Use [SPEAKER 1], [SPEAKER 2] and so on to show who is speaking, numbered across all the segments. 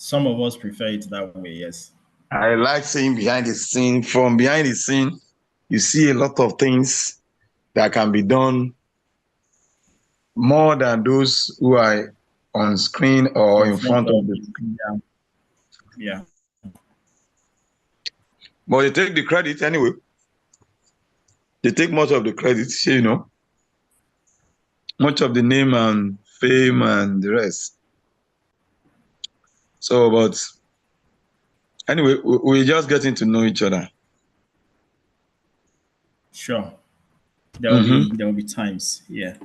[SPEAKER 1] Some of us prefer it that way, yes.
[SPEAKER 2] I like seeing behind the scene. From behind the scene, you see a lot of things that can be done more than those who are on screen or
[SPEAKER 1] In
[SPEAKER 2] in
[SPEAKER 1] front
[SPEAKER 2] front of
[SPEAKER 1] of
[SPEAKER 2] the
[SPEAKER 1] you.
[SPEAKER 2] screen.
[SPEAKER 1] Yeah.
[SPEAKER 2] But they take the credit anyway. They take much of the credit, much of the name and fame and the rest. So, but anyway, we're just getting to know each other.
[SPEAKER 1] Sure. There will be times. Yeah.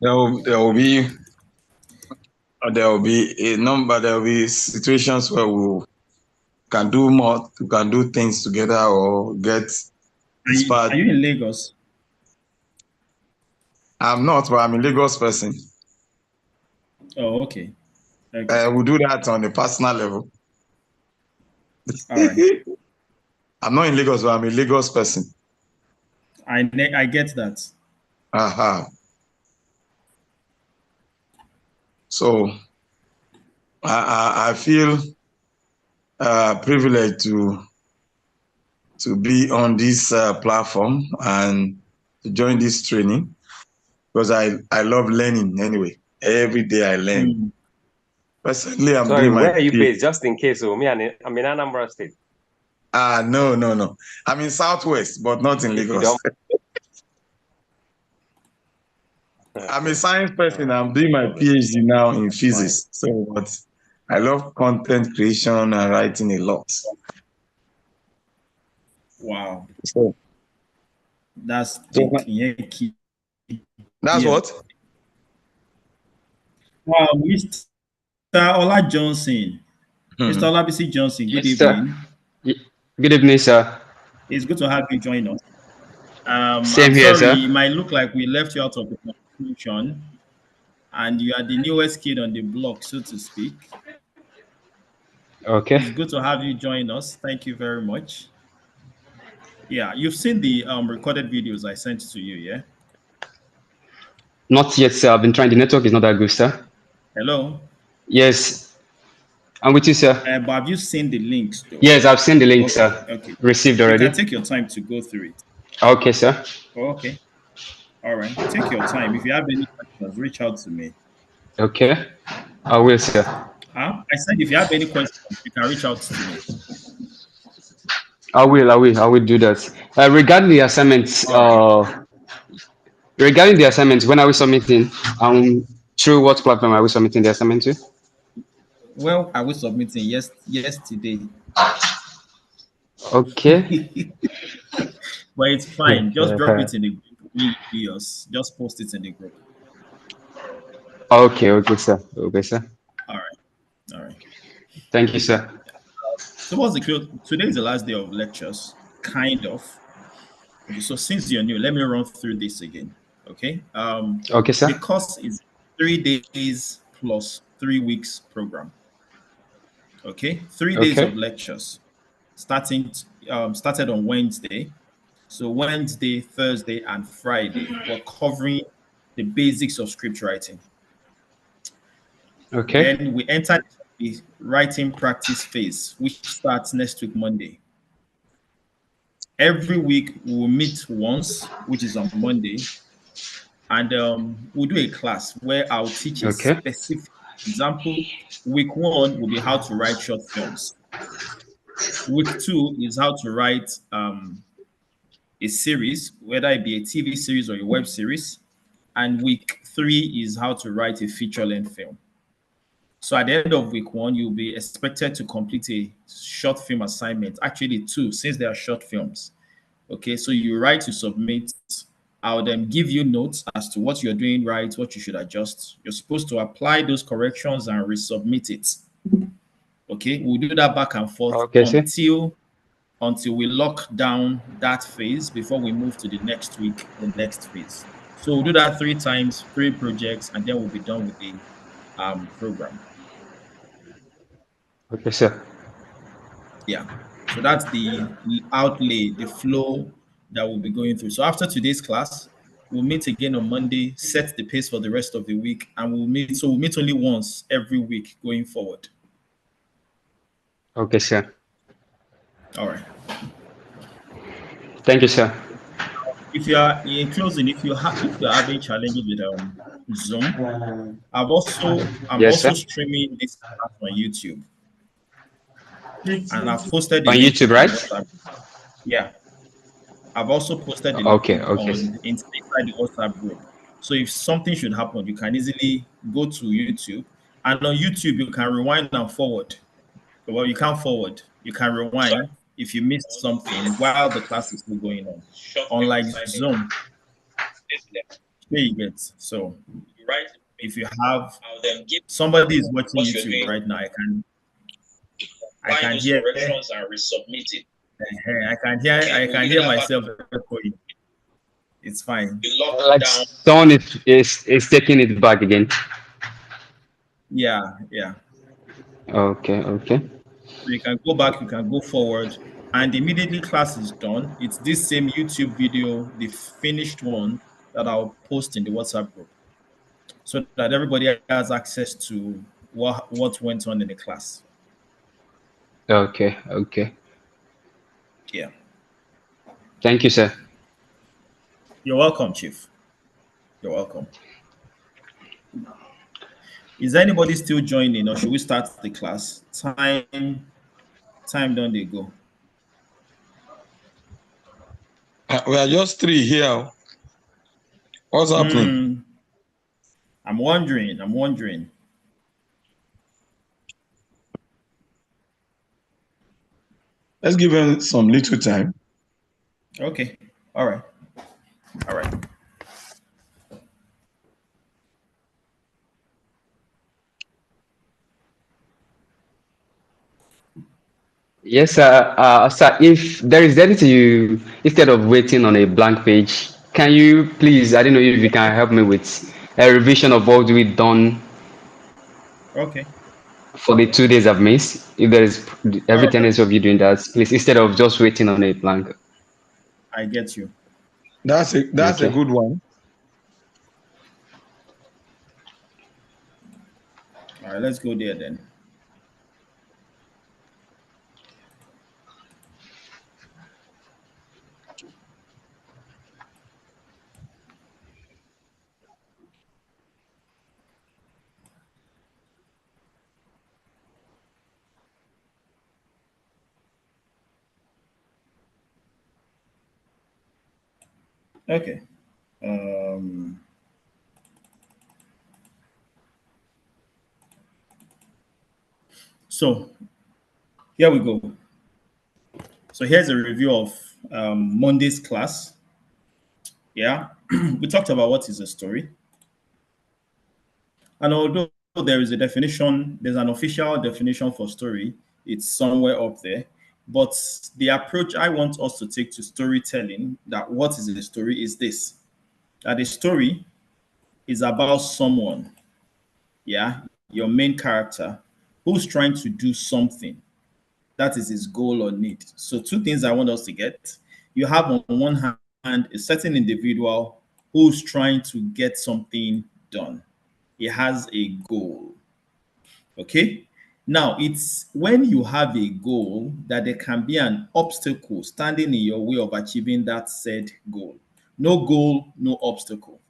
[SPEAKER 2] There will be a number. There will be situations where we can do more. We can do things together or get
[SPEAKER 1] Are
[SPEAKER 2] inspired.
[SPEAKER 1] you in Lagos?
[SPEAKER 2] I'm not, but I'm a Lagos person.
[SPEAKER 1] Oh, okay. Okay.
[SPEAKER 2] We do that on a personal level.
[SPEAKER 1] All right.
[SPEAKER 2] I'm not in Lagos, but I'm a Lagos person.
[SPEAKER 1] I get that.
[SPEAKER 2] Aha. So I feel privileged to be on this platform and to join this training because I love learning anyway. Every day I learn.
[SPEAKER 1] Mm.
[SPEAKER 2] Personally, I'm
[SPEAKER 3] Sorry,
[SPEAKER 2] doing my
[SPEAKER 3] where are you
[SPEAKER 2] PhD.
[SPEAKER 3] based? Just in case. I'm in Anambra State.
[SPEAKER 2] No. I'm in Southwest, but not in
[SPEAKER 3] If you
[SPEAKER 2] Lagos.
[SPEAKER 3] don't.
[SPEAKER 2] I'm a science person. I'm doing my PhD now in physics. So, but I love content creation and writing a lot.
[SPEAKER 1] Wow.
[SPEAKER 2] So
[SPEAKER 1] That's the key.
[SPEAKER 2] that's
[SPEAKER 1] Yeah.
[SPEAKER 2] what?
[SPEAKER 1] Mr. Ola Johnson. Mr. Olabisi Johnson, good
[SPEAKER 4] Yes,
[SPEAKER 1] evening.
[SPEAKER 4] sir. Good evening, sir.
[SPEAKER 1] It's good to have you join us.
[SPEAKER 4] Same
[SPEAKER 1] I'm
[SPEAKER 4] here,
[SPEAKER 1] sorry,
[SPEAKER 4] sir.
[SPEAKER 1] it might look like we left you out of the conversation, and you are the newest kid on the block, so to speak.
[SPEAKER 4] Okay.
[SPEAKER 1] It's good to have you join us. Thank you very much. Yeah, you've seen the recorded videos I sent to you, yeah?
[SPEAKER 4] Not yet, sir. I've been trying. The network is not that good, sir.
[SPEAKER 1] Hello?
[SPEAKER 4] Yes, I'm with you, sir.
[SPEAKER 1] But have you seen the links, though?
[SPEAKER 4] Yes, I've seen the link,
[SPEAKER 1] Okay,
[SPEAKER 4] sir.
[SPEAKER 1] okay.
[SPEAKER 4] Received
[SPEAKER 1] You
[SPEAKER 4] already.
[SPEAKER 1] can take your time to go through it.
[SPEAKER 4] Okay, sir.
[SPEAKER 1] Okay, all right. Take your time. If you have any questions, reach out to me.
[SPEAKER 4] Okay, I will, sir.
[SPEAKER 1] I said if you have any questions, you can reach out to me.
[SPEAKER 4] I will do that. Regarding the assignments,
[SPEAKER 1] All right.
[SPEAKER 4] when are we submitting? Through what platform are we submitting the assignment to?
[SPEAKER 1] Well, I was submitting yesterday.
[SPEAKER 4] Okay.
[SPEAKER 1] But it's fine. Just drop it in the group. Just post it in the group.
[SPEAKER 4] Okay, sir. Okay, sir.
[SPEAKER 1] All right. All right.
[SPEAKER 4] Thank you, sir.
[SPEAKER 1] So today is the last day of lectures, kind of. Okay, so since you're new, let me run through this again. Okay.
[SPEAKER 4] Okay, sir.
[SPEAKER 1] The course is 3 days plus 3 weeks program. Okay, 3 days of
[SPEAKER 4] Okay.
[SPEAKER 1] lectures, started on Wednesday. So Wednesday, Thursday, and Friday, we're covering the basics of script writing.
[SPEAKER 4] Okay.
[SPEAKER 1] Then we enter the writing practice phase, which starts next week, Monday. Every week we'll meet once, which is on Monday, and we'll do a class where I'll teach a
[SPEAKER 4] Okay.
[SPEAKER 1] specific example. Week 1 will be how to write short films. Week 2 is how to write a series, whether it be a TV series or a web series. And week 3 is how to write a feature-length film. So at the end of week 1, you'll be expected to complete a short film assignment. Actually, 2, since they are short films. Okay, so you write to submit. I'll then give you notes as to what you're doing right, what you should adjust. You're supposed to apply those corrections and resubmit it. Okay, we'll do that back and forth
[SPEAKER 4] Okay, sir.
[SPEAKER 1] until we lock down that phase before we move to the next week, the next phase. So we'll do that 3 times, 3 projects, and then we'll be done with the program.
[SPEAKER 4] Okay, sir.
[SPEAKER 1] Yeah. So that's the outlay, the flow that we'll be going through. So after today's class, we'll meet again on Monday, set the pace for the rest of the week, and we'll meet only once every week going forward.
[SPEAKER 4] Okay, sir.
[SPEAKER 1] All right.
[SPEAKER 4] Thank you, sir.
[SPEAKER 1] If you are in closing, if you're having challenges with Zoom, I'm
[SPEAKER 4] Yes,
[SPEAKER 1] also
[SPEAKER 4] sir.
[SPEAKER 1] streaming this class on YouTube, and I've posted the
[SPEAKER 4] On
[SPEAKER 1] link
[SPEAKER 4] YouTube,
[SPEAKER 1] in the
[SPEAKER 4] right?
[SPEAKER 1] WhatsApp. Yeah, I've also posted the
[SPEAKER 4] Okay,
[SPEAKER 1] link
[SPEAKER 4] okay.
[SPEAKER 1] on inside the WhatsApp group. So if something should happen, you can easily go to YouTube, and on YouTube you can rewind and forward. Well, you can't forward. You can rewind if you missed something while the class is still going on. Unlike Zoom, there you get. So if you have somebody is watching YouTube right now, I can hear I can hear myself echoing. It's fine.
[SPEAKER 4] Like someone is taking it back again.
[SPEAKER 1] Yeah, yeah.
[SPEAKER 4] Okay, okay.
[SPEAKER 1] So you can go back, you can go forward, and immediately class is done. It's this same YouTube video, the finished one that I'll post in the WhatsApp group, so that everybody has access to what went on in the class.
[SPEAKER 4] Okay, okay.
[SPEAKER 1] Yeah.
[SPEAKER 4] Thank you, sir.
[SPEAKER 1] You're welcome, Chief. You're welcome. Is anybody still joining, or should we start the class? Time don't they go?
[SPEAKER 2] We are just three here. What's happening?
[SPEAKER 1] I'm wondering. I'm wondering.
[SPEAKER 2] Let's give him some little time.
[SPEAKER 1] Okay. All right. All right.
[SPEAKER 4] Yes, sir. Sir, if there is anything you, instead of waiting on a blank page, can you please, I don't know if you can help me with a revision of what we've done
[SPEAKER 1] Okay.
[SPEAKER 4] for the 2 days I've missed? If there is every
[SPEAKER 1] Oh,
[SPEAKER 4] tendency of you doing that, please, instead of just waiting on a blank.
[SPEAKER 1] I get you.
[SPEAKER 2] That's a
[SPEAKER 4] Okay.
[SPEAKER 2] good one.
[SPEAKER 1] All right. Let's go there then. Okay. Um. So here we go. So here's a review of Monday's class. Yeah, we talked about what is a story, and although there is a definition, there's an official definition for story. It's somewhere up there, but the approach I want us to take to storytelling, that what is a story, is this: that a story is about someone, yeah, your main character, who's trying to do something. That is his goal or need. So, two things I want us to get. You have on one hand a certain individual who's trying to get something done. He has a goal. Okay. Now, it's when you have a goal that there can be an obstacle standing in your way of achieving that said goal. No goal, no obstacle.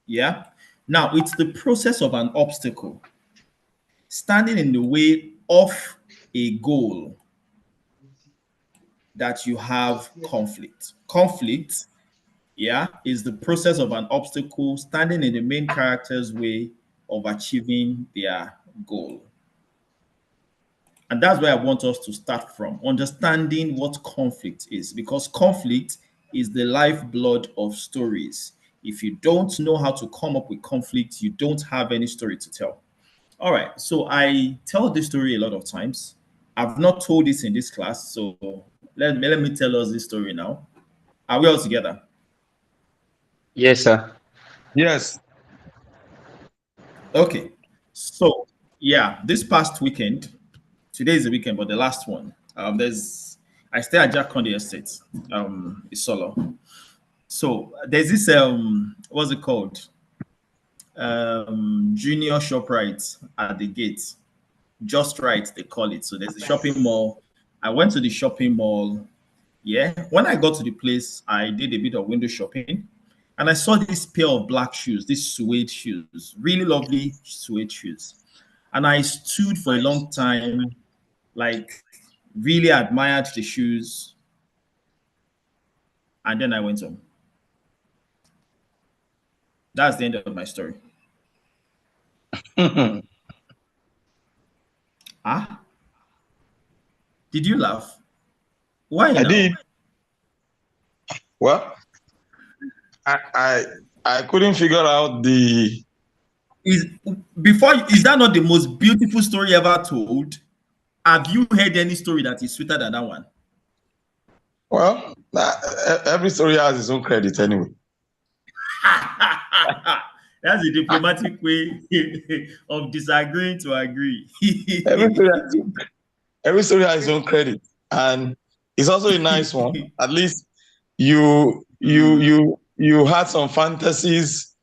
[SPEAKER 1] Yeah. Now, it's the process of an obstacle standing in the way of a goal that you have conflict. Conflict, yeah, is the process of an obstacle standing in the main character's way of achieving their goal. And that's where I want us to start from, understanding what conflict is, because conflict is the lifeblood of stories. If you don't know how to come up with conflict, you don't have any story to tell. All right, so I tell this story a lot of times. I've not told this in this class, so let me tell us this story now. Are we all together?
[SPEAKER 4] Yes, sir.
[SPEAKER 2] Yes.
[SPEAKER 1] Okay. So yeah, this past weekend, today is the weekend, but the last one. There's I stay at Jack Conde Estate, Isolo. So there's this what's it called? Junior ShopRite at the gate. Just Right, they call it. So there's a shopping mall. I went to the shopping mall. Yeah. When I got to the place, I did a bit of window shopping. And I saw this pair of black shoes, these suede shoes, really lovely suede shoes. And I stood for a long time, like really admired the shoes. And then I went home. That's the end of my story. Ah, did you laugh? Why
[SPEAKER 2] I
[SPEAKER 1] now?
[SPEAKER 2] did. Well, I couldn't figure out the.
[SPEAKER 1] Is that not the most beautiful story ever told? Have you heard any story that is sweeter than that one?
[SPEAKER 2] Well, every story has its own credit anyway.
[SPEAKER 1] That's a diplomatic way of disagreeing to agree.
[SPEAKER 2] Every story has its own credit, and it's also a nice one. At least you had some fantasies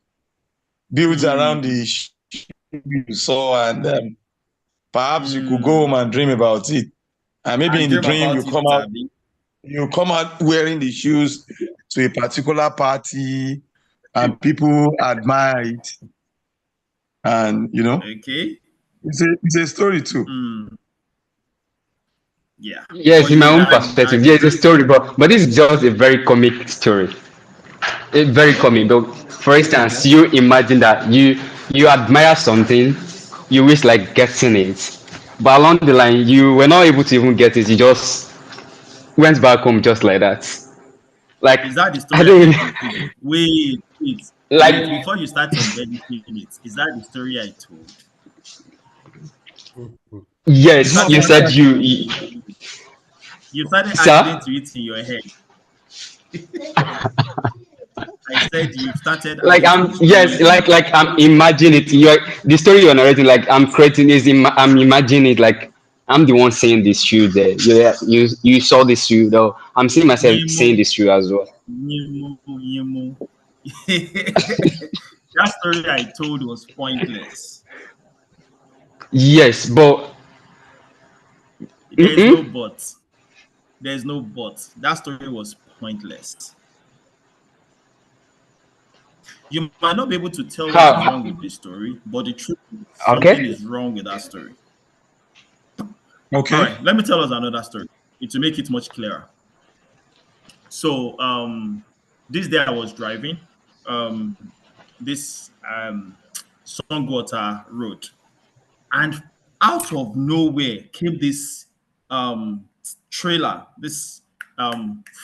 [SPEAKER 2] built around the you saw, and perhaps you could go home and dream about it. And maybe in the dream you come out wearing the shoes to a particular party, and people admire it. And
[SPEAKER 1] okay,
[SPEAKER 2] it's a story too.
[SPEAKER 1] Yeah.
[SPEAKER 4] Yes, in my own perspective, yeah, it's a story, but this is just a very comic story. It's very comic. But for instance, you imagine that you admire something, you wish like getting it, but along the line you were not able to even get it. You just went back home just like that. Like,
[SPEAKER 1] is that the story?
[SPEAKER 4] I don't
[SPEAKER 1] wait,
[SPEAKER 4] like
[SPEAKER 1] before you start embedding it, is that the story I told?
[SPEAKER 4] Yes, you said
[SPEAKER 1] you started
[SPEAKER 4] Sir?
[SPEAKER 1] adding to it in your head. I said you started
[SPEAKER 4] like I'm yes, like I'm imagining it. The story you're narrating, like I'm creating is I'm imagining it like I'm the one saying this shoe there. You saw this shoe though. I'm seeing myself saying this shoe as well.
[SPEAKER 1] That story I told was pointless.
[SPEAKER 4] Yes, but
[SPEAKER 1] there's no but. There's no but. That story was pointless. You might not be able to tell what's wrong with this story, but the truth is something is wrong with that story.
[SPEAKER 2] Okay.
[SPEAKER 1] All right, let me tell us another story to make it much clearer. So this day I was driving this Songwater Road, and out of nowhere came this trailer, this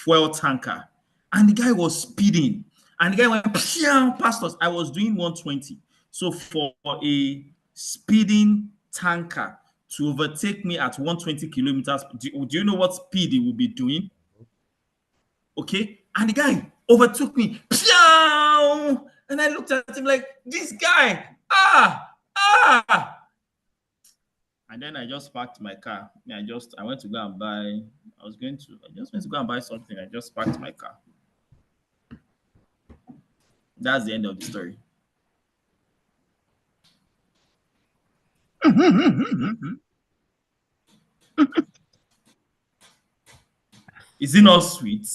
[SPEAKER 1] fuel tanker, and the guy was speeding, and the guy went past us. I was doing 120, so for a speeding tanker to overtake me at 120 kilometers, do you know what speed he will be doing? Okay, and the guy overtook me, and I looked at him like, this guy, and then I just parked my car. I went to go and buy. I just went to go and buy something. I just parked my car. That's the end of the story. Is it not sweet?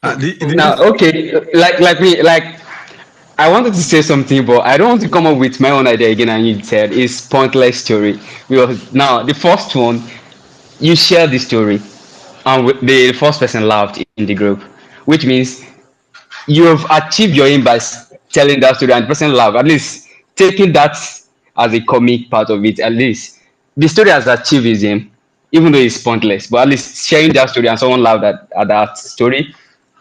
[SPEAKER 4] Now, okay, like I wanted to say something, but I don't want to come up with my own idea again. And you said it's pointless story. Because now the first one, you share the story, and the first person laughed in the group, which means you have achieved your aim by telling that story, and the person laughed. At least taking that as a comic part of it, at least the story has achieved its aim, even though it's pointless. But at least sharing that story and someone laughed at that story,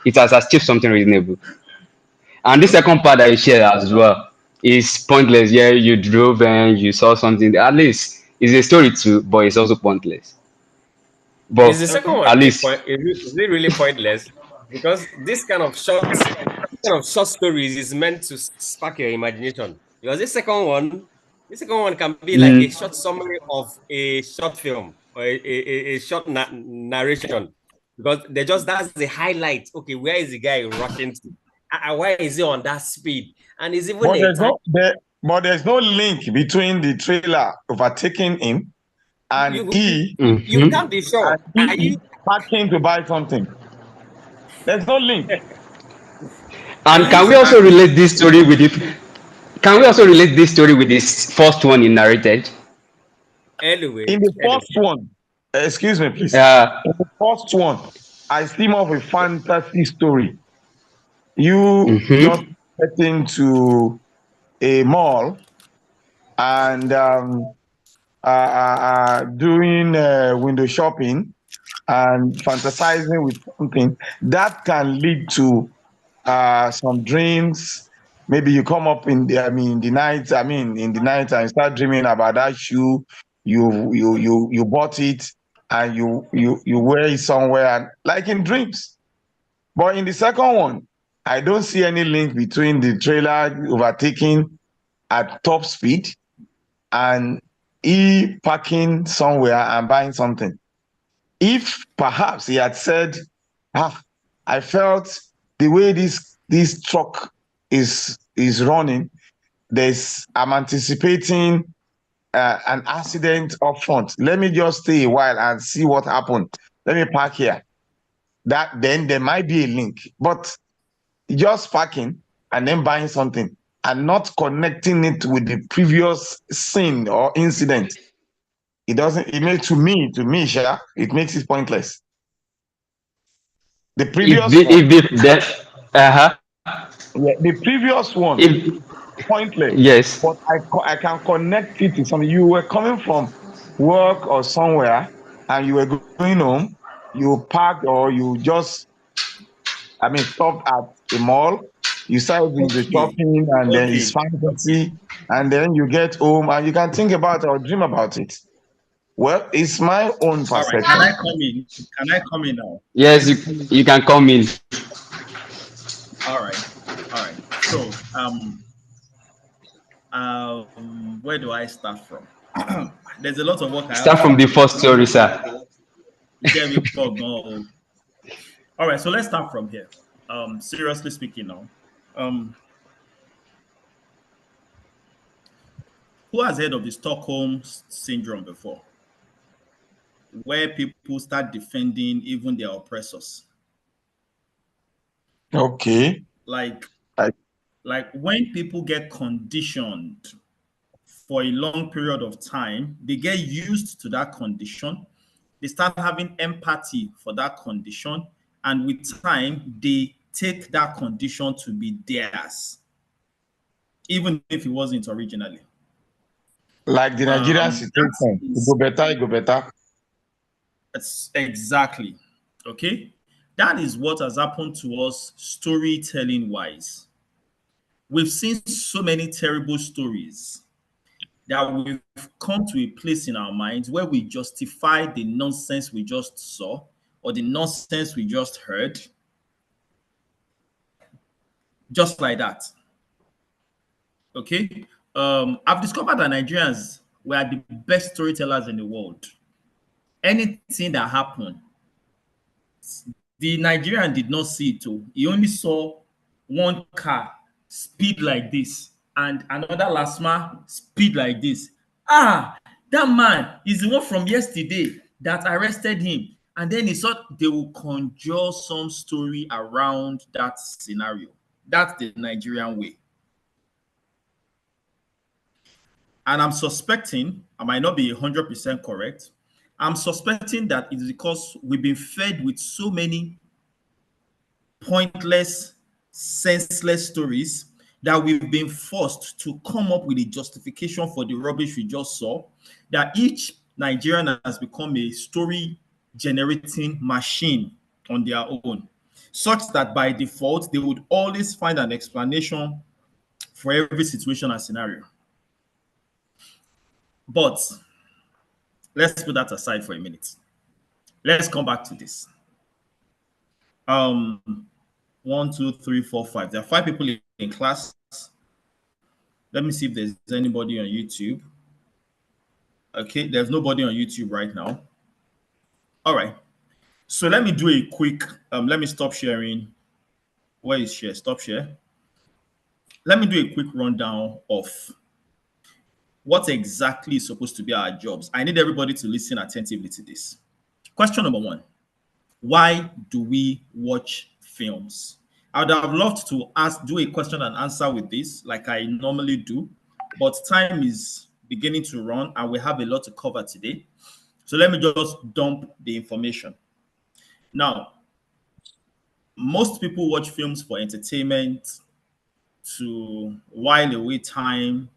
[SPEAKER 4] it has achieved something reasonable. And the second part that you share as well is pointless. Yeah, you drove and you saw something. At least it's a story too, but it's also pointless. But
[SPEAKER 3] is the second one
[SPEAKER 4] at least
[SPEAKER 3] is it really pointless? Because this kind of short stories is meant to spark your imagination. Because this second one can be like a short summary of a short film or a short narration. Because that's the highlight. Okay, where is the guy rushing to? Why is he on that speed? And is even
[SPEAKER 2] but there's no link between the trailer overtaking him and
[SPEAKER 3] You can't be sure. Are
[SPEAKER 2] he
[SPEAKER 3] you
[SPEAKER 2] packing to buy something. There's no link.
[SPEAKER 3] are
[SPEAKER 4] And
[SPEAKER 3] you
[SPEAKER 4] can we
[SPEAKER 3] sure?
[SPEAKER 4] also relate this story with it? Can we also relate this story with this first one you narrated?
[SPEAKER 2] In
[SPEAKER 3] Anyway,
[SPEAKER 2] the first one, excuse me, please.
[SPEAKER 4] Uh,
[SPEAKER 2] In the first one, I see more of a fantasy story. You just
[SPEAKER 4] mm-hmm.
[SPEAKER 2] get into a mall and doing window shopping and fantasizing with something that can lead to some dreams. Maybe you come up in the, in the night. In the night, and start dreaming about that shoe. You bought it and you wear it somewhere, and like in dreams. But in the second one, I don't see any link between the trailer overtaking at top speed and he parking somewhere and buying something. If perhaps he had said, I felt the way this truck is running, I'm anticipating an accident up front. Let me just stay a while and see what happened. Let me park here. That then there might be a link, but just parking and then buying something and not connecting it with the previous scene or incident, it doesn't. It makes to me, Sha, it makes it pointless. The
[SPEAKER 4] If
[SPEAKER 2] previous
[SPEAKER 4] the,
[SPEAKER 2] one,
[SPEAKER 4] if the, that, uh-huh.
[SPEAKER 2] yeah, the previous one,
[SPEAKER 4] If
[SPEAKER 2] pointless.
[SPEAKER 4] yes,
[SPEAKER 2] But I can connect it to something. You were coming from work or somewhere, and you were going home. You parked or you just, stopped at a mall. You started doing the
[SPEAKER 1] Okay.
[SPEAKER 2] shopping, and then it's
[SPEAKER 1] Okay. Okay.
[SPEAKER 2] fantasy, and then you get home and you can think about it or dream about it. Well, it's my own
[SPEAKER 1] All right. Can I
[SPEAKER 2] perception.
[SPEAKER 1] come in? Can I come in now?
[SPEAKER 4] yes, you can come in.
[SPEAKER 1] All right. All right. So, where do I start from? There's a lot of work I have
[SPEAKER 4] Start
[SPEAKER 1] to
[SPEAKER 4] from the
[SPEAKER 1] do.
[SPEAKER 4] first story, sir.
[SPEAKER 1] Get me plugged on. All right. So let's start from here. Seriously speaking now. Um, who has heard of the Stockholm syndrome before? Where people start defending even their oppressors.
[SPEAKER 2] Okay.
[SPEAKER 1] Like,
[SPEAKER 2] I,
[SPEAKER 1] like when people get conditioned for a long period of time, they get used to that condition. They start having empathy for that condition. And with time, they take that condition to be theirs, even if it wasn't originally.
[SPEAKER 2] like the Nigerian
[SPEAKER 1] That
[SPEAKER 2] situation,
[SPEAKER 1] is
[SPEAKER 2] it go better.
[SPEAKER 1] exactly okay. That is what has happened to us storytelling wise. We've seen so many terrible stories that we've come to a place in our minds where we justify the nonsense we just saw or the nonsense we just heard, just like that. Okay. I've discovered that Nigerians were the best storytellers in the world. Anything that happened, the Nigerian did not see it. Oh. He only saw one car speed like this and another lasma speed like this. Ah, that man is the one from yesterday that arrested him. And then he thought they will conjure some story around that scenario. That's the Nigerian way. And I'm suspecting, I might not be 100% correct, I'm suspecting that it's because we've been fed with so many pointless, senseless stories that we've been forced to come up with a justification for the rubbish we just saw, that each Nigerian has become a story generating machine on their own, such that by default, they would always find an explanation for every situation and scenario. But let's put that aside for a minute. Let's come back to this. Um, 1, 2, 3, 4, 5. There are 5 people in class. Let me see if there's anybody on YouTube. Okay, there's nobody on YouTube right now. All right. So let me do a quick, let me stop sharing. Where is share? Stop share. Let me do a quick rundown of what exactly is supposed to be our jobs. I need everybody to listen attentively to this. Question number one: why do we watch films? I would have loved to do a question and answer with this, like I normally do, but time is beginning to run and we have a lot to cover today. So let me just dump the information. Now, most people watch films for entertainment, to while away time,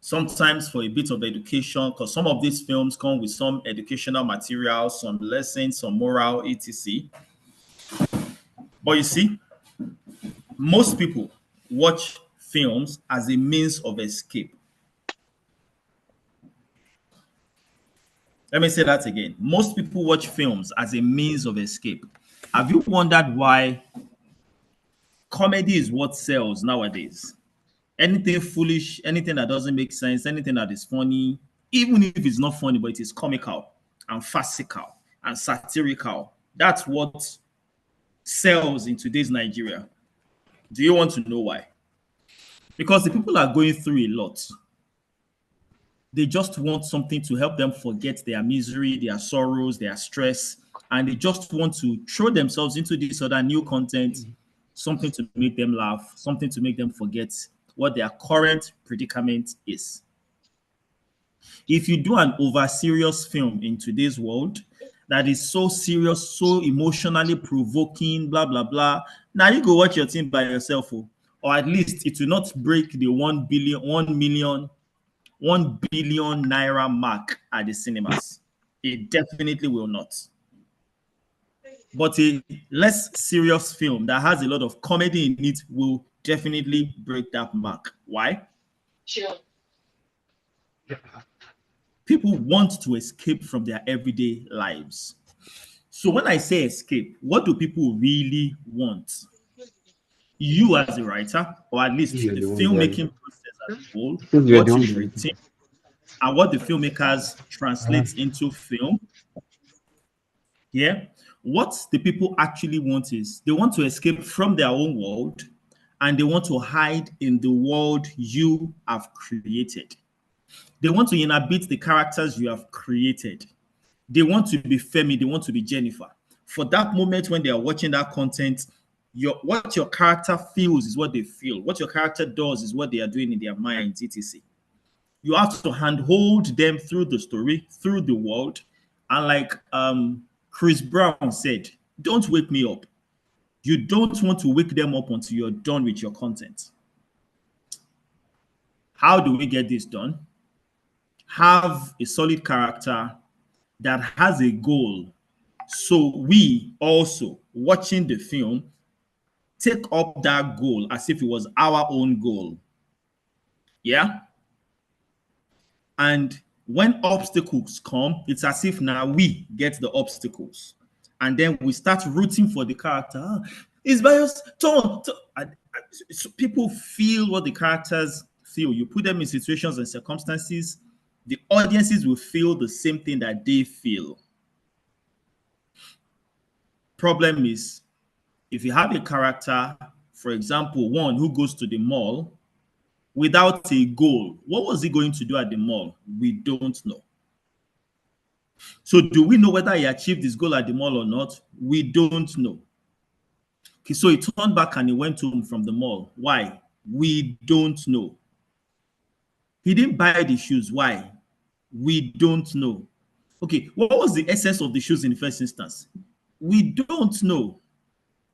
[SPEAKER 1] sometimes for a bit of education, because some of these films come with some educational material, some lessons, some moral, etc. But you see, most people watch films as a means of escape. Let me say that again. Most people watch films as a means of escape. Have you wondered why comedy is what sells nowadays? Anything foolish, anything that doesn't make sense, anything that is funny, even if it's not funny, but it is comical and farcical and satirical, that's what sells in today's Nigeria. Do you want to know why? Because the people are going through a lot. They just want something to help them forget their misery, their sorrows, their stress, and they just want to throw themselves into this other new content, something to make them laugh, something to make them forget what their current predicament is. If you do an over serious film in today's world that is so serious, so emotionally provoking, blah, blah, blah, now you go watch your thing by yourself, or at least it will not break the 1 billion naira mark at the cinemas. It definitely will not. But a less serious film that has a lot of comedy in it will definitely break that mark. Why?
[SPEAKER 5] Sure.
[SPEAKER 1] People want to escape from their everyday lives. So when I say escape, what do people really want? You as a writer, or at least the filmmaking process as a whole, what you've written, and what the filmmakers translate into film. Yeah. What the people actually want is they want to escape from their own world and they want to hide in the world you have created. They want to inhabit the characters you have created. They want to be Femi, they want to be Jennifer. For that moment when they are watching that content, what your character feels is what they feel. What your character does is what they are doing in their minds, etc. You have to handhold them through the story, through the world. And like Chris Brown said, don't wake me up. You don't want to wake them up until you're done with your content. How do we get this done? Have a solid character that has a goal. So we also, watching the film, take up that goal as if it was our own goal. Yeah? And when obstacles come, it's as if now we get the obstacles. And then we start rooting for the character. It's by us. So people feel what the characters feel. You put them in situations and circumstances, the audiences will feel the same thing that they feel. Problem is, if you have a character, for example, one who goes to the mall without a goal, what was he going to do at the mall? We don't know. So do we know whether he achieved his goal at the mall or not? We don't know. Okay, so he turned back and he went home from the mall. Why? We don't know. He didn't buy the shoes. Why? We don't know. Okay, what was the essence of the shoes in the first instance? We don't know.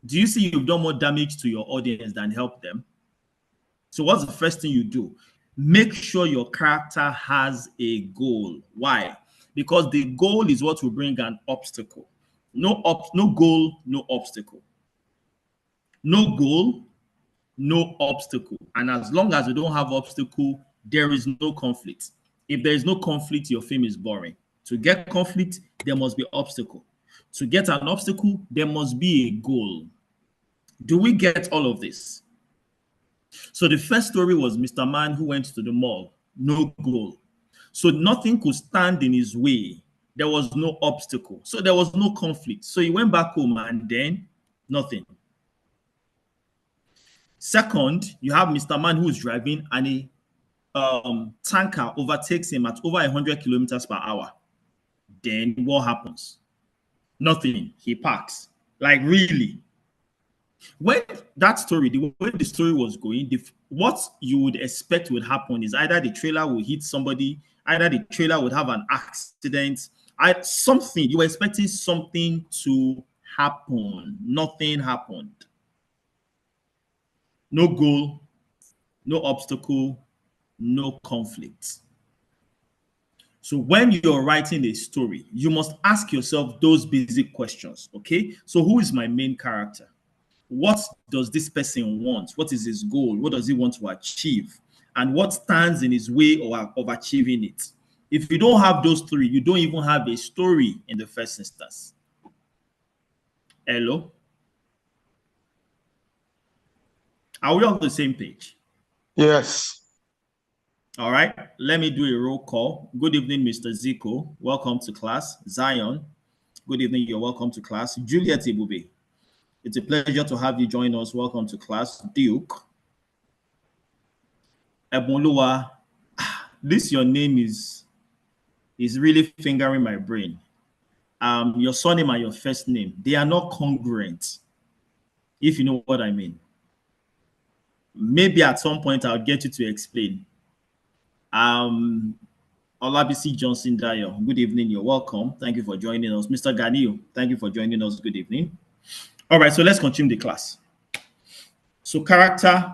[SPEAKER 1] Do you see you've done more damage to your audience than help them? So what's the first thing you do? Make sure your character has a goal. Why? Because the goal is what will bring an obstacle. No goal, no obstacle. No goal, no obstacle. And as long as you don't have obstacle, there is no conflict. If there is no conflict, your film is boring. To get conflict, there must be obstacle. To get an obstacle, there must be a goal. Do we get all of this? So the first story was Mr. Man who went to the mall, no goal. So nothing could stand in his way. There was no obstacle. So there was no conflict. So he went back home and then nothing. Second, you have Mr. Man who is driving and tanker overtakes him at over 100 kilometers per hour, then what happens? Nothing. He parks. Like, really? When that story, the way the story was going, what you would expect would happen is either the trailer will hit somebody, either the trailer would have an accident, something. You were expecting something to happen. Nothing happened. No goal, no obstacle, no conflict. So when you're writing a story, you must ask yourself those basic questions, okay? So who is my main character? What does this person want? What is his goal? What does he want to achieve? And what stands in his way of achieving it? If you don't have those three, you don't even have a story in the first instance. Hello? Are we on the same page?
[SPEAKER 2] Yes.
[SPEAKER 1] All right, let me do a roll call. Good evening, Mr. Zico. Welcome to class. Zion, good evening. You're welcome to class. Juliet Ibube, it's a pleasure to have you join us. Welcome to class. Duke. Ebonluwa, this your name is really fingering my brain. Your surname and your first name, they are not congruent, if you know what I mean. Maybe at some point I'll get you to explain. Olabisi Johnson Dayo, good evening. You're welcome. Thank you for joining us. Mr. Ganiu, thank you for joining us. Good evening. All right, so let's continue the class. So character,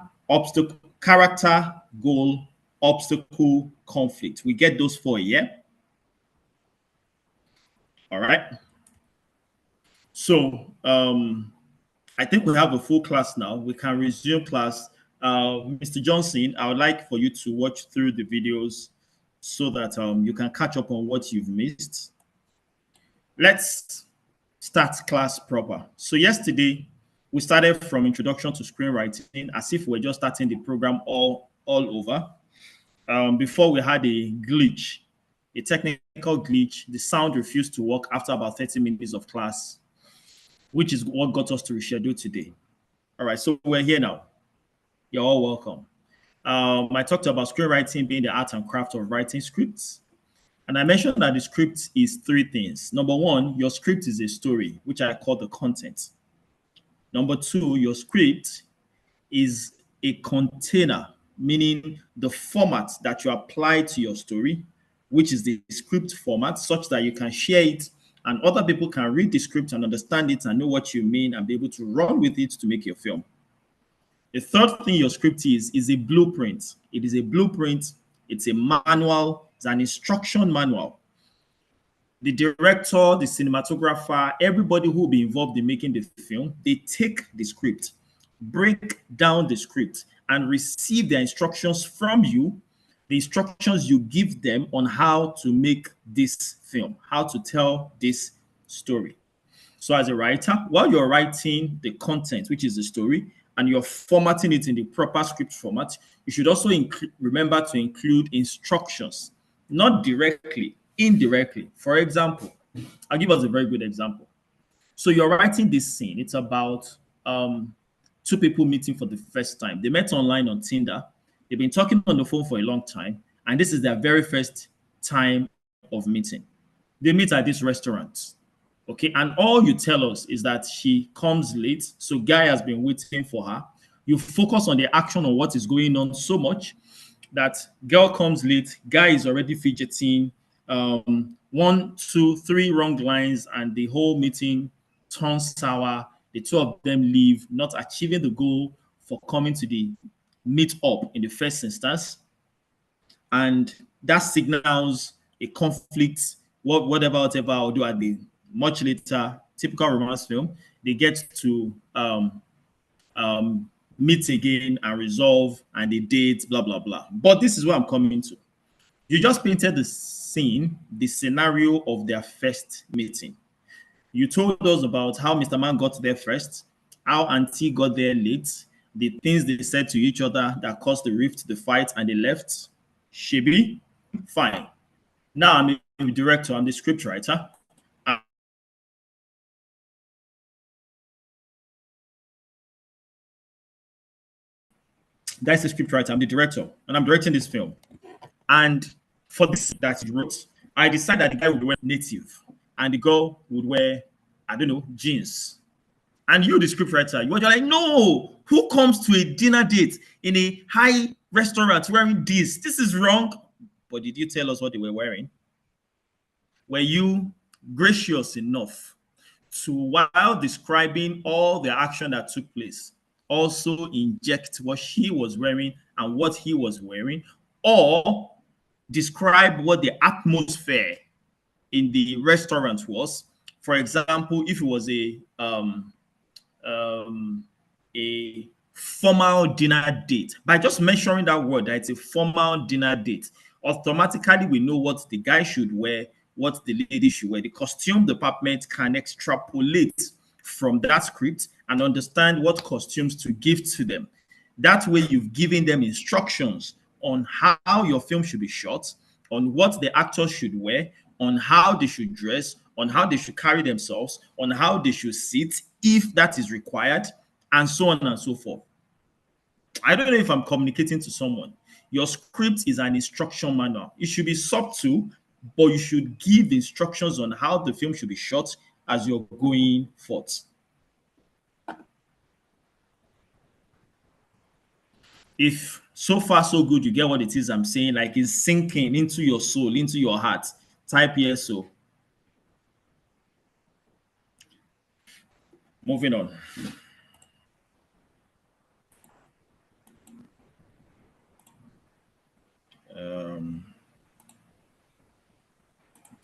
[SPEAKER 1] goal, obstacle, conflict. We get those four, yeah? All right. So I think we have a full class now. We can resume class. Mr. Johnson, I would like for you to watch through the videos so that you can catch up on what you've missed. Let's start class proper. So yesterday, we started from introduction to screenwriting as if we're just starting the program all over. Before we had a glitch, a technical glitch. The sound refused to work after about 30 minutes of class, which is what got us to reschedule today. All right, so we're here now. You're all welcome. I talked about screenwriting being the art and craft of writing scripts. And I mentioned that the script is three things. Number one, your script is a story, which I call the content. Number two, your script is a container, meaning the format that you apply to your story, which is the script format, such that you can share it and other people can read the script and understand it and know what you mean and be able to run with it to make your film. The third thing your script is a blueprint. It is a blueprint. It's a manual. It's an instruction manual. The director, the cinematographer, everybody who will be involved in making the film, they take the script, break down the script, and receive their instructions from you, the instructions you give them on how to make this film, how to tell this story. So as a writer, while you're writing the content, which is the story, and you're formatting it in the proper script format, you should also remember to include instructions, not directly, indirectly. For example, I'll give us a very good example. So you're writing this scene. It's about two people meeting for the first time. They met online on Tinder. They've been talking on the phone for a long time, and this is their very first time of meeting. They meet at this restaurant. Okay, and all you tell us is that she comes late, so guy has been waiting for her. You focus on the action on what is going on so much that girl comes late, guy is already fidgeting, 1, 2, 3 wrong lines, and the whole meeting turns sour. The two of them leave, not achieving the goal for coming to the meet up in the first instance, and that signals a conflict. Whatever I'll do at the much later, typical romance film, they get to meet again and resolve and they date, blah, blah, blah. But this is what I'm coming to. You just painted the scene, the scenario of their first meeting. You told us about how Mr. Man got there first, how Auntie got there late, the things they said to each other that caused the rift, the fight, and they left. Shebi, fine. Now I'm the director, I'm the scriptwriter. That's the scriptwriter, I'm the director, and I'm directing this film. And for this that he wrote, I decided that the guy would wear native and the girl would wear, I don't know, jeans. And you, the scriptwriter, you're like, no, who comes to a dinner date in a high restaurant wearing this? This is wrong. But did you tell us what they were wearing? Were you gracious enough to, while describing all the action that took place, also inject what she was wearing and what he was wearing, or describe what the atmosphere in the restaurant was? For example, if it was a formal dinner date, by just mentioning that word, that it's a formal dinner date, automatically we know what the guy should wear, what the lady should wear. The costume department can extrapolate from that script and understand what costumes to give to them. That way, you've given them instructions on how your film should be shot, on what the actors should wear, on how they should dress, on how they should carry themselves, on how they should sit, if that is required, and so on and so forth. I don't know if I'm communicating to someone. Your script is an instruction manual. It should be subtle, but you should give instructions on how the film should be shot as you're going forth. If so far so good, you get what it is I'm saying, like it's sinking into your soul, into your heart, type yes. So moving on.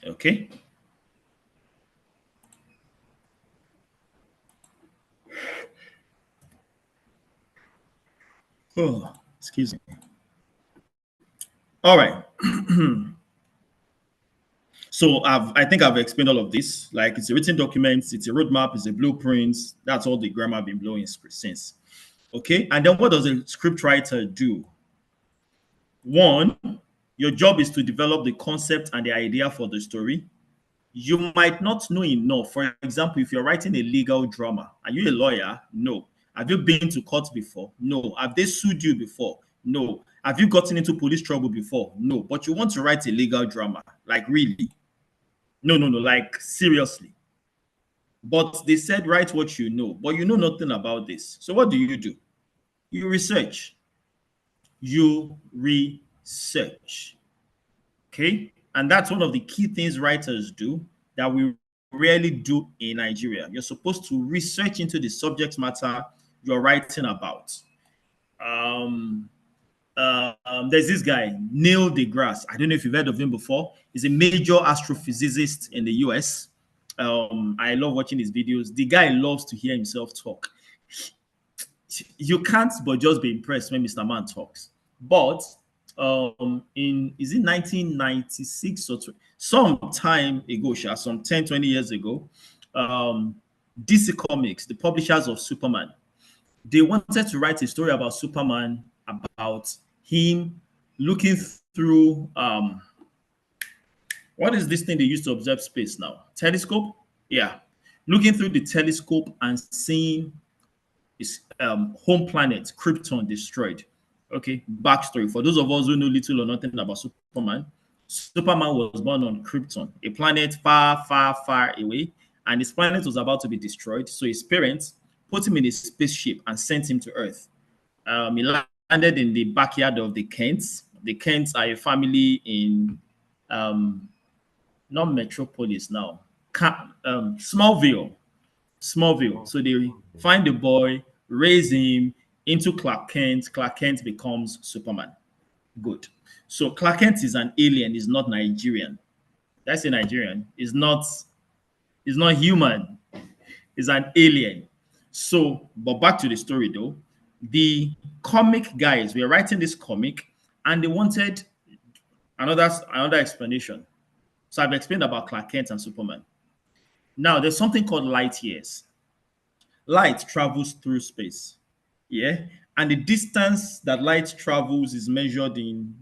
[SPEAKER 1] Okay. Oh, excuse me. All right. So I think I've explained all of this. Like, it's a written document, it's a roadmap, it's a blueprint. That's all the grammar I've been blowing since. Okay. And then what does a script writer do? One, your job is to develop the concept and the idea for the story. You might not know enough. For example, if you're writing a legal drama, are you a lawyer? No. Have you been to court before? No. Have they sued you before? No. Have you gotten into police trouble before? No. But you want to write a legal drama. Like, really? No, like, seriously. But they said write what you know, but you know nothing about this. So what do? You research. You research. Okay? And that's one of the key things writers do that we rarely do in Nigeria. You're supposed to research into the subject matter you're writing about. There's this guy, Neil deGrasse. I don't know if you've heard of him before. He's a major astrophysicist in the US. I love watching his videos. The guy loves to hear himself talk. You can't but just be impressed when Mr. Man talks. But is it 1996 or some time ago, some 10, 20 years ago, DC Comics, the publishers of Superman, they wanted to write a story about Superman, about him looking through what is this thing they use to observe space now? Telescope? Yeah. Looking through the telescope and seeing his home planet, Krypton, destroyed. Okay, backstory. For those of us who know little or nothing about Superman, Superman was born on Krypton, a planet far, far, far away, and his planet was about to be destroyed. So his parents put him in a spaceship and sent him to Earth. He landed in the backyard of the Kents. The Kents are a family in not Metropolis now, Smallville. So they find the boy, raise him into Clark Kent. Clark Kent becomes Superman. Good. So Clark Kent is an alien, is not Nigerian. That's a Nigerian. Is not human. Is an alien. So, but back to the story though. The comic guys were writing this comic and they wanted another explanation. So I've explained about Clark Kent and Superman. Now there's something called light years. Light travels through space. Yeah. And the distance that light travels is measured in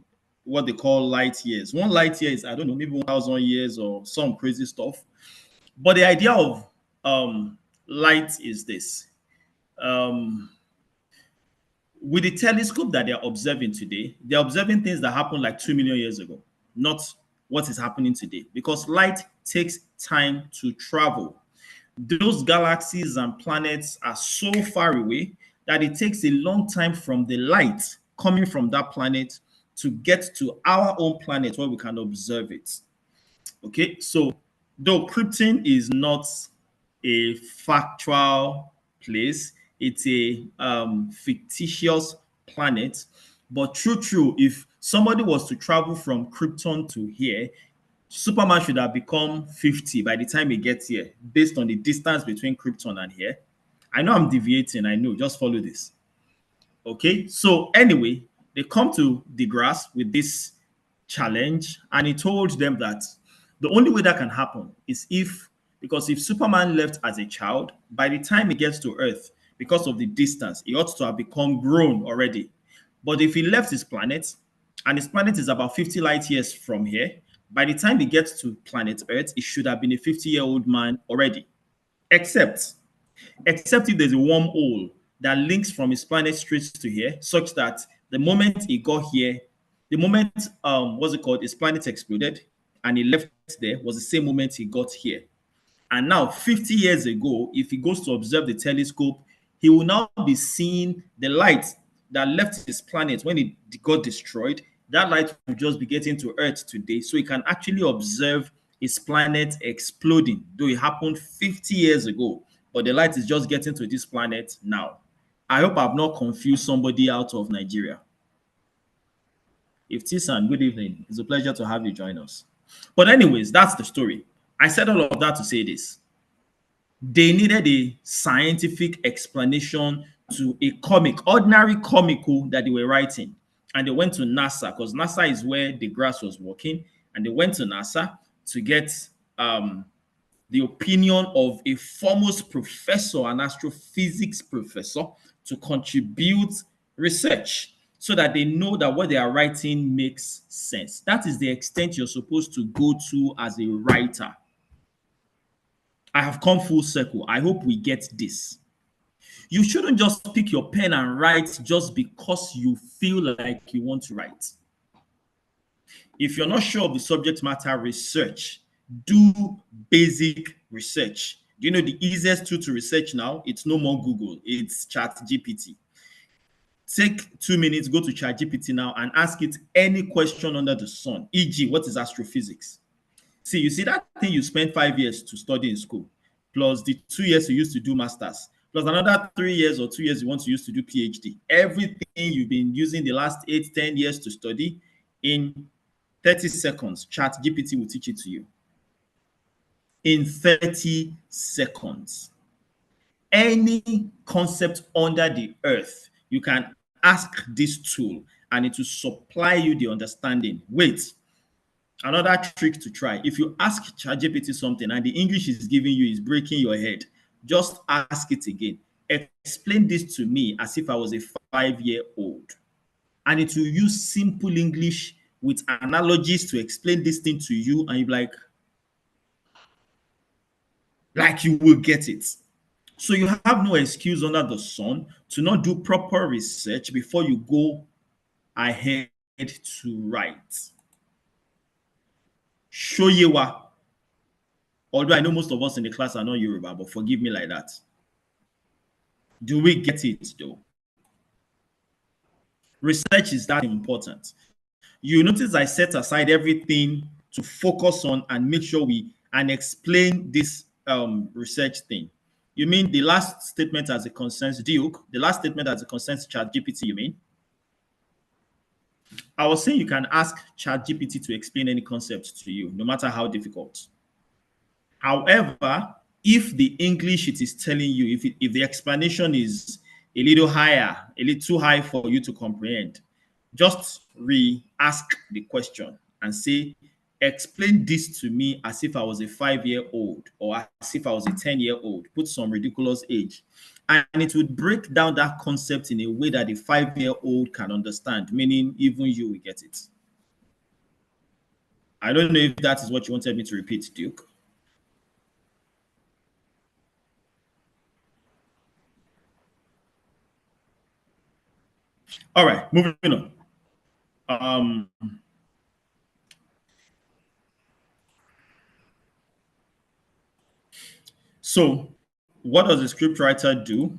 [SPEAKER 1] what they call light years. One light year is, I don't know, maybe 1,000 years or some crazy stuff. But the idea of light is this. with the telescope that they're observing today, they're observing things that happened like 2 million years ago, not what is happening today, because light takes time to travel. Those galaxies and planets are so far away that it takes a long time from the light coming from that planet to get to our own planet where we can observe it. Okay, so though Krypton is not a factual place, it's a fictitious planet. But true, if somebody was to travel from Krypton to here, Superman should have become 50 by the time he gets here, based on the distance between Krypton and here. I know I'm deviating, I know, just follow this. Okay, so anyway, they come to the grass with this challenge, and he told them that the only way that can happen is because if Superman left as a child, by the time he gets to Earth, because of the distance, he ought to have become grown already. But if he left his planet, and his planet is about 50 light years from here, by the time he gets to planet Earth, he should have been a 50-year-old man already. Except if there's a wormhole that links from his planet straight to here, such that the moment he got here, the moment what's it called, his planet exploded and he left there was the same moment he got here. And now, 50 years ago, if he goes to observe the telescope, he will now be seeing the light that left his planet when it got destroyed. That light will just be getting to Earth today, so he can actually observe his planet exploding, though it happened 50 years ago. But the light is just getting to this planet now. I hope I've not confused somebody out of Nigeria. If Tisan, good evening. It's a pleasure to have you join us. But anyways, that's the story. I said all of that to say this. They needed a scientific explanation to a comic, ordinary comical that they were writing. And they went to NASA, because NASA is where the grass was walking. And they went to NASA to get the opinion of a foremost professor, an astrophysics professor, to contribute research so that they know that what they are writing makes sense. That is the extent you're supposed to go to as a writer. I have come full circle. I hope we get this. You shouldn't just pick your pen and write just because you feel like you want to write. If you're not sure of the subject matter, research. Do basic research. Do you know the easiest tool to research now? It's no more Google. It's ChatGPT. Take 2 minutes, go to ChatGPT now and ask it any question under the sun, e.g., what is astrophysics? See, you see that thing you spent 5 years to study in school, plus the 2 years you used to do masters, plus another 3 years or 2 years you want to use to do PhD. Everything you've been using the last 8, 10 years to study, in 30 seconds, ChatGPT will teach it to you. In 30 seconds. Any concept under the earth, you can ask this tool and it will supply you the understanding. Wait, another trick to try. If you ask ChatGPT something and the English is giving you is breaking your head, just ask it again. Explain this to me as if I was a 5-year-old. And it will use simple English with analogies to explain this thing to you, and you're like you will get it. So you have no excuse under the sun to not do proper research before you go ahead to write. Shoyewa. Although I know most of us in the class are not Yoruba, but forgive me like that. Do we get it though? Research is that important. You notice I set aside everything to focus on and make sure and explain this research thing. You mean the last statement as it concerns Duke? The last statement as it concerns ChatGPT, you mean? I was saying you can ask ChatGPT to explain any concept to you, no matter how difficult. However, if the English it is telling you, if the explanation is a little higher, a little too high for you to comprehend, just re-ask the question and say, explain this to me as if I was a 5-year-old or as if I was a 10-year-old. Put some ridiculous age. And it would break down that concept in a way that a 5-year-old can understand, meaning even you will get it. I don't know if that is what you wanted me to repeat, Duke. All right, moving on. So what does a scriptwriter do?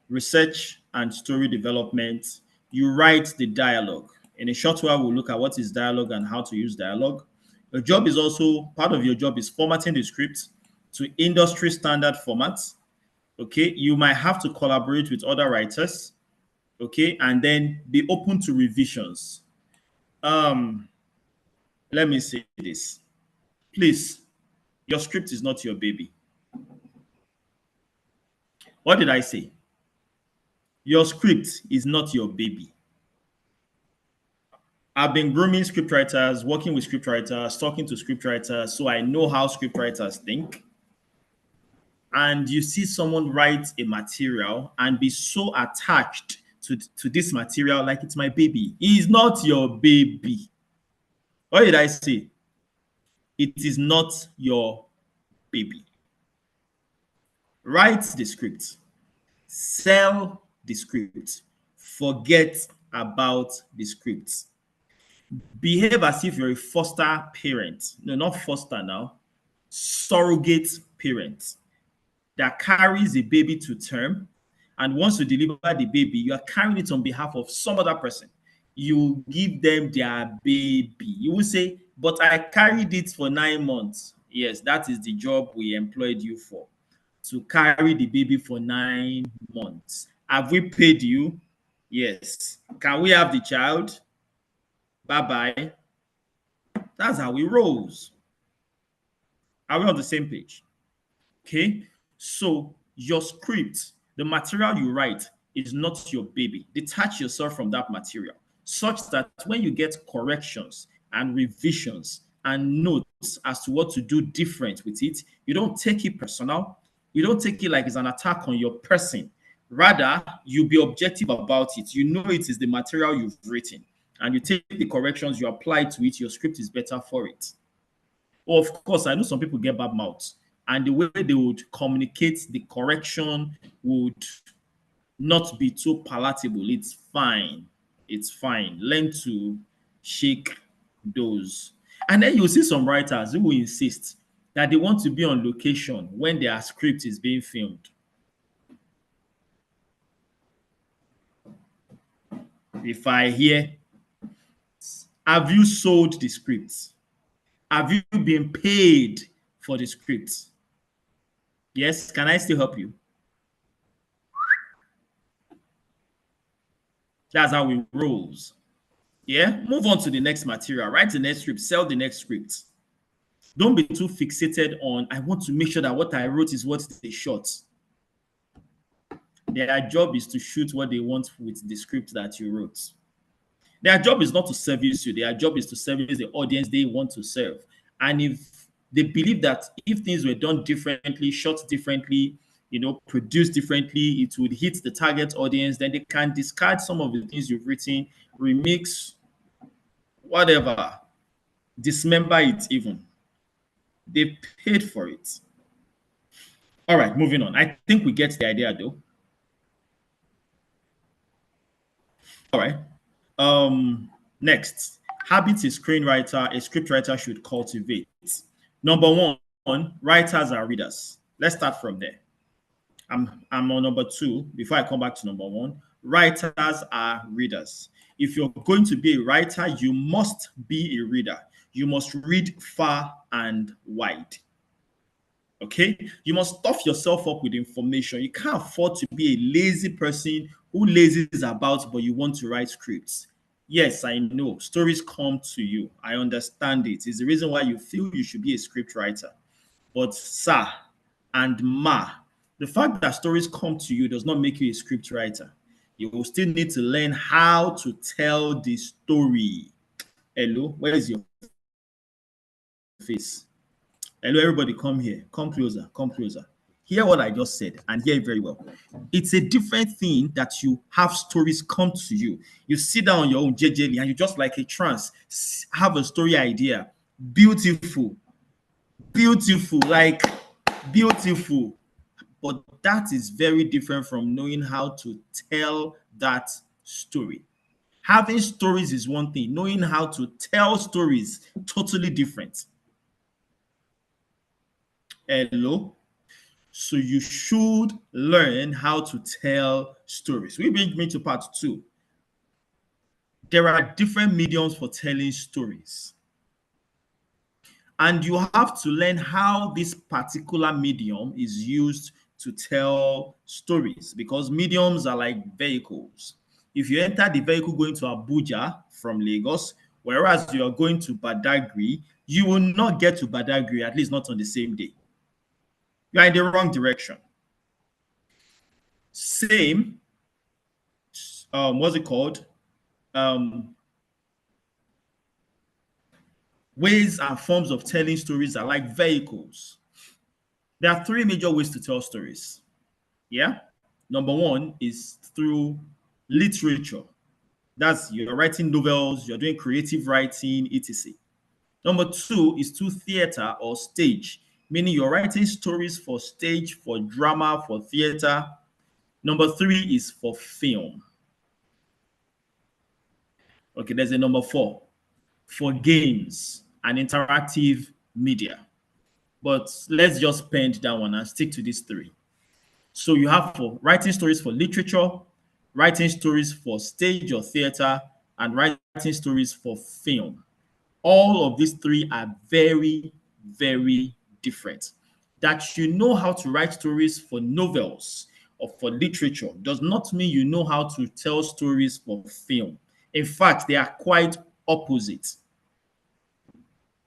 [SPEAKER 1] Research and story development. You write the dialogue. In a short while, we'll look at what is dialogue and how to use dialogue. Your job is also, part of your job is formatting the script to industry standard formats. Okay, you might have to collaborate with other writers. Okay, and then be open to revisions. Let me say this. Please, your script is not your baby. What did I say? Your script is not your baby. I've been grooming scriptwriters, working with scriptwriters, talking to scriptwriters, so I know how scriptwriters think. And you see someone write a material and be so attached to this material like it's my baby. It is not your baby. What did I say? It is not your baby. Write the script. Sell the script. Forget about the script. Behave as if you're a foster parent. No, not foster now. Surrogate parent that carries a baby to term, and once you deliver the baby, you are carrying it on behalf of some other person. You give them their baby. You will say, but I carried it for 9 months. Yes, that is the job we employed you for, to carry the baby for 9 months. Have we paid you? Yes. Can we have the child? Bye-bye. That's how it rolls. Are we on the same page? Okay. So your script, the material you write, is not your baby. Detach yourself from that material such that when you get corrections and revisions and notes as to what to do different with it, you don't take it personal. You don't take it like it's an attack on your person. Rather, you be objective about it. You know it is the material you've written, and you take the corrections, you apply to it. Your script is better for it. Well, of course, I know some people get bad mouths, and the way they would communicate the correction would not be too palatable. It's fine. It's fine. Learn to shake those. And then you'll see some writers who will insist that they want to be on location when their script is being filmed. If I hear, have you sold the script? Have you been paid for the script? Yes, can I still help you? That's how it rolls. Yeah, move on to the next material. Write the next script, sell the next script. Don't be too fixated on, I want to make sure that what I wrote is what they shot. Their job is to shoot what they want with the script that you wrote. Their job is not to service you. Their job is to service the audience they want to serve. And if they believe that if things were done differently, shot differently, produced differently, it would hit the target audience, then they can discard some of the things you've written, remix, whatever, dismember it even. They paid for it. All right, moving on. I think we get the idea though. All right. Next, habits a scriptwriter should cultivate. Number one, writers are readers. Let's start from there. I'm on number 2 before I come back to number 1. Writers are readers. If you're going to be a writer, you must be a reader. You must read far and wide. Okay? You must stuff yourself up with information. You can't afford to be a lazy person who lazes about, but you want to write scripts. Yes, I know. Stories come to you. I understand it. It's the reason why you feel you should be a script writer. But sir and ma, the fact that stories come to you does not make you a script writer. You will still need to learn how to tell the story. Hello, where is your face? Hello, everybody, come here. Come closer. Come closer. Hear what I just said and hear it very well. It's a different thing that you have stories come to you. You sit down on your own jejely and you just like a trance, have a story idea. Beautiful. Beautiful. Like beautiful. But that is very different from knowing how to tell that story. Having stories is one thing. Knowing how to tell stories, totally different. Hello? So you should learn how to tell stories. We bring me to part 2. There are different mediums for telling stories. And you have to learn how this particular medium is used to tell stories, because mediums are like vehicles. If you enter the vehicle going to Abuja from Lagos, whereas you are going to Badagry, you will not get to Badagry, at least not on the same day. You are in the wrong direction. Same, what's it called? Ways and forms of telling stories are like vehicles. There are 3 major ways to tell stories. Yeah. Number 1 is through literature. That's you're writing novels, you're doing creative writing, etc. Number 2 is through theater or stage, meaning you're writing stories for stage, for drama, for theater. Number 3 is for film. Okay, there's a number 4 for games and interactive media. But let's just pen that one and stick to these 3. So you have for writing stories for literature, writing stories for stage or theater, and writing stories for film. All of these 3 are very, very different. That you know how to write stories for novels or for literature does not mean you know how to tell stories for film. In fact, they are quite opposite.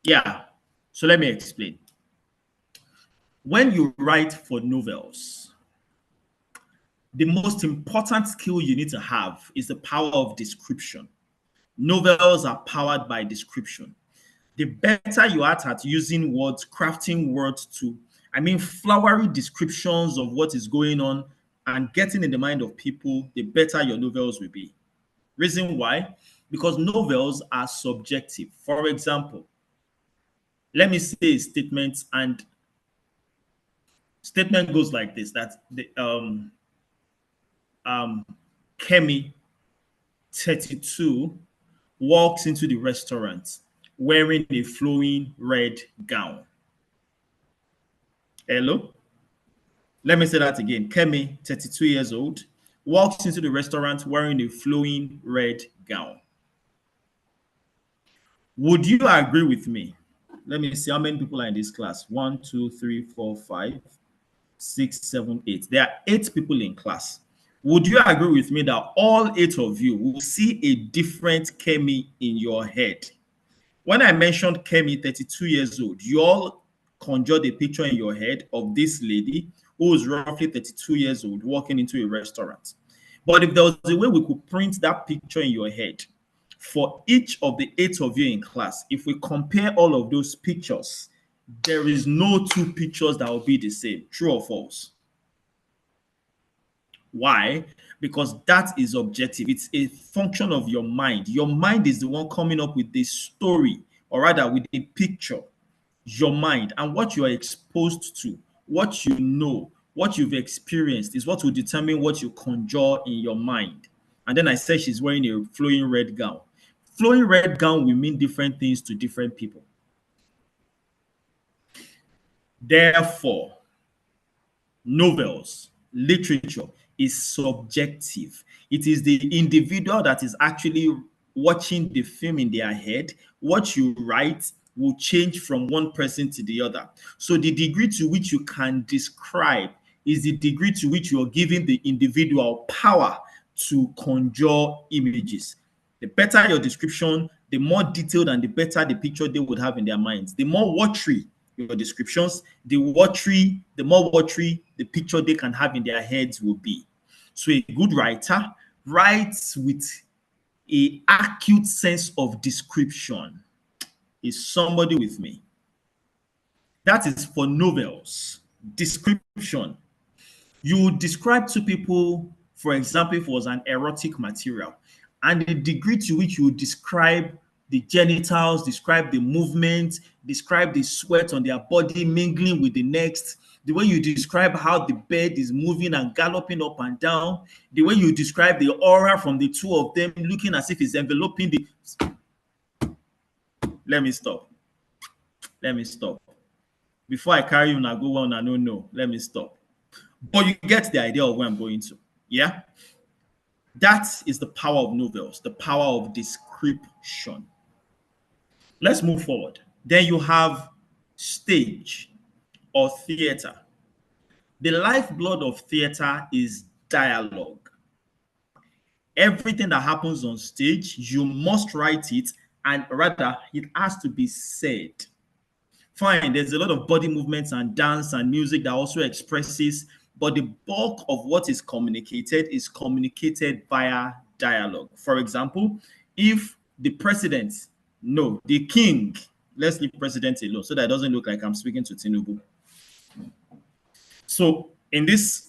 [SPEAKER 1] Yeah. So let me explain. When you write for novels, the most important skill you need to have is the power of description. Novels are powered by description. The better you are at using words, crafting words to, flowery descriptions of what is going on and getting in the mind of people, the better your novels will be. Reason why? Because novels are subjective. For example, let me say a statement, and statement goes like this: that Kemi, 32, walks into the restaurant wearing a flowing red gown. Hello? Let me say that again. Kemi, 32 years old, walks into the restaurant wearing a flowing red gown. Would you agree with me? Let me see how many people are in this class. 1, 2, 3, 4, 5, 6, 7, 8. There are 8 people in class. Would you agree with me that all 8 of you will see a different Kemi in your head? When I mentioned Kemi, 32 years old, you all conjured a picture in your head of this lady who is roughly 32 years old walking into a restaurant. But if there was a way we could print that picture in your head for each of the 8 of you in class, if we compare all of those pictures, there is no 2 pictures that will be the same. True or false? Why? Because that is objective. It's a function of your mind. Your mind is the one coming up with the story, or rather with a picture. Your mind and what you are exposed to, what you know, what you've experienced is what will determine what you conjure in your mind. And then I said she's wearing a flowing red gown. Flowing red gown will mean different things to different people. Therefore, novels, literature is subjective. It is the individual that is actually watching the film in their head. What you write will change from one person to the other. So the degree to which you can describe is the degree to which you are giving the individual power to conjure images. The better your description, the more detailed and the better the picture they would have in their minds. The more watery your descriptions, the more watery the picture they can have in their heads will be. So a good writer writes with an acute sense of description. Is somebody with me? That is for novels. Description. You describe to people, for example, if it was an erotic material, and the degree to which you describe the genitals, describe the movement, describe the sweat on their body mingling with the next, the way you describe how the bed is moving and galloping up and down, the way you describe the aura from the two of them looking as if it's enveloping the... Let me stop. Let me stop. Before I carry on, I go on and no, let me stop. But you get the idea of where I'm going to. Yeah? That is the power of novels, the power of description. Let's move forward. Then you have stage or theater. The lifeblood of theater is dialogue. Everything that happens on stage, you must write it, and rather, it has to be said. Fine, there's a lot of body movements and dance and music that also expresses, but the bulk of what is communicated via dialogue. For example, if the president, no, the king, let's leave president alone so that it doesn't look like I'm speaking to Tinubu. So in this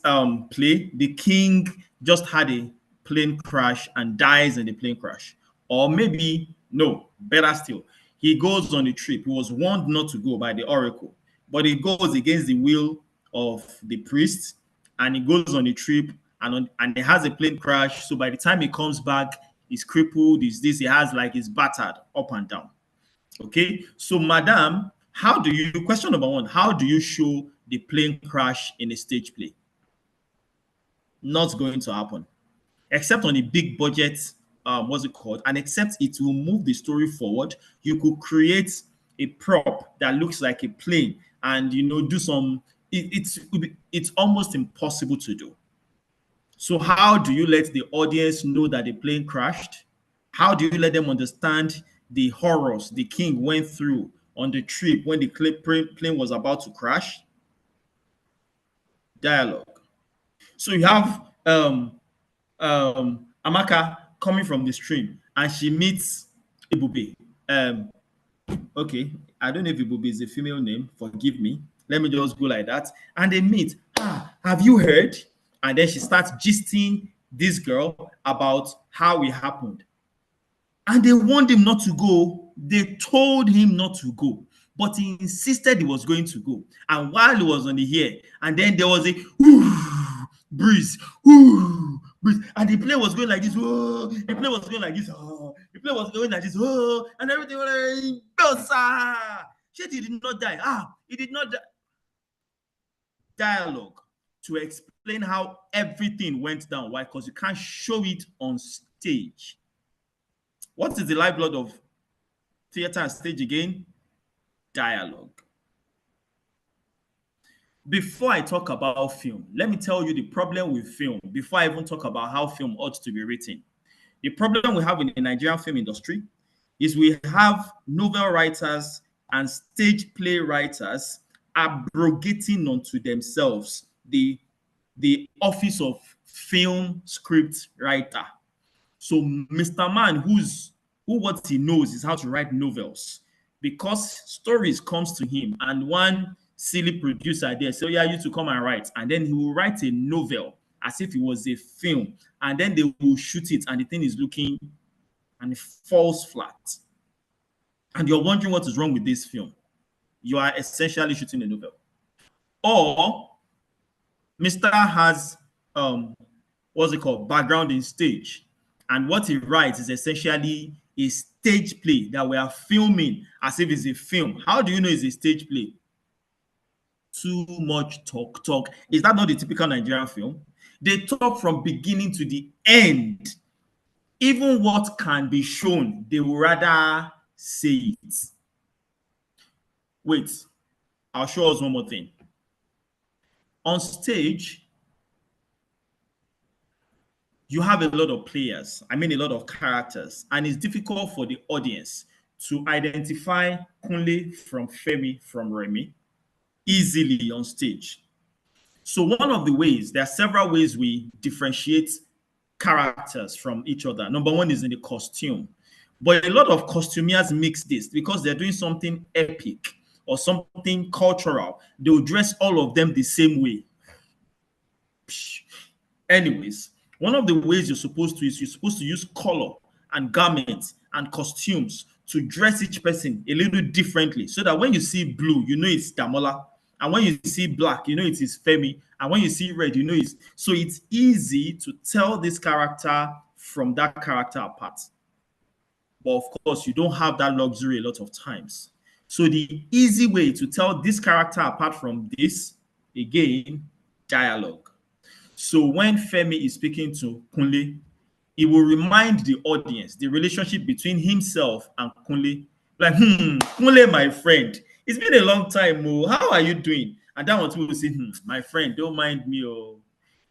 [SPEAKER 1] play, the king just had a plane crash and dies in the plane crash. Or maybe, no, better still, he goes on a trip. He was warned not to go by the oracle, but he goes against the will of the priest, and he goes on a trip, and he has a plane crash. So by the time he comes back, he's crippled, he has like he's battered up and down. Okay, so madam, question number one, how do you show the plane crash in a stage play? Not going to happen. Except on a big budget, what's it called? And except it will move the story forward, you could create a prop that looks like a plane and, do some, it's almost impossible to do. So how do you let the audience know that the plane crashed? How do you let them understand the horrors the king went through on the trip when the plane was about to crash? Dialogue. So you have Amaka coming from the stream and she meets Ibube. Okay, I don't know if Ibube is a female name, forgive me. Let me just go like that. And they meet. Have you heard? And then she starts gisting this girl about how it happened. And they warned him not to go. They told him not to go. But he insisted he was going to go. And while he was on the air, and then there was a breeze, breeze, and the plane was going like this, the plane was going like this, the plane was going like this, and everything was like, oh, sir. She did not die. He did not die. Dialogue to explain how everything went down. Why? Because you can't show it on stage. What is the lifeblood of theater and stage again? Dialogue. Before I talk about film, let me tell you the problem with film before I even talk about how film ought to be written. The problem we have in the Nigerian film industry is we have novel writers and stage play writers abrogating onto themselves the office of film script writer. So Mr. Man, who what he knows is how to write novels, because stories comes to him and one silly producer there say, yeah, you to come and write, and then he will write a novel as if it was a film, and then they will shoot it and the thing is looking and it falls flat. And you're wondering what is wrong with this film. You are essentially shooting a novel. Or Mr. has what's it called? Background in stage. And what he writes is essentially a stage play that we are filming as if it's a film. How do you know it's a stage play? Too much talk. Is that not the typical Nigerian film? They talk from beginning to the end. Even what can be shown, they would rather say it. Wait, I'll show us one more thing. On stage, you have a lot of players, a lot of characters, and it's difficult for the audience to identify Kunle from Femi from Remy easily on stage. So one of the ways, there are several ways we differentiate characters from each other. Number one is in the costume. But a lot of costumiers mix this because they're doing something epic or something cultural. They'll dress all of them the same way. Anyways, one of the ways you're supposed to use color and garments and costumes to dress each person a little differently, so that when you see blue, you know it's Damola, and when you see black, you know it is Femi, and when you see red, you know it's, so it's easy to tell this character from that character apart. But of course, you don't have that luxury a lot of times. So the easy way to tell this character apart from this, again, dialogue. So when Femi is speaking to Kunle, he will remind the audience the relationship between himself and Kunle. Like, Kunle, my friend, it's been a long time. Oh, how are you doing? And that one too will say, my friend, don't mind me. Oh,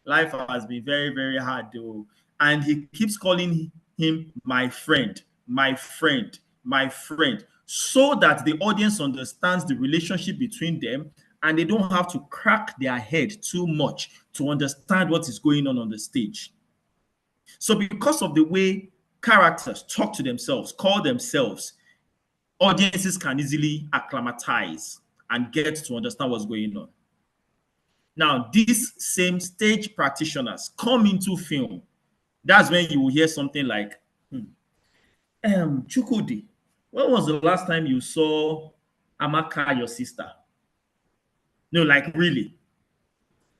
[SPEAKER 1] life has been very, very hard. Oh. And he keeps calling him my friend, my friend, my friend, so that the audience understands the relationship between them and they don't have to crack their head too much to understand what is going on the stage. So because of the way characters talk to themselves, call themselves, audiences can easily acclimatize and get to understand what's going on. Now, these same stage practitioners come into film. That's when you will hear something like, Chukudi, when was the last time you saw Amaka, your sister? No, like really.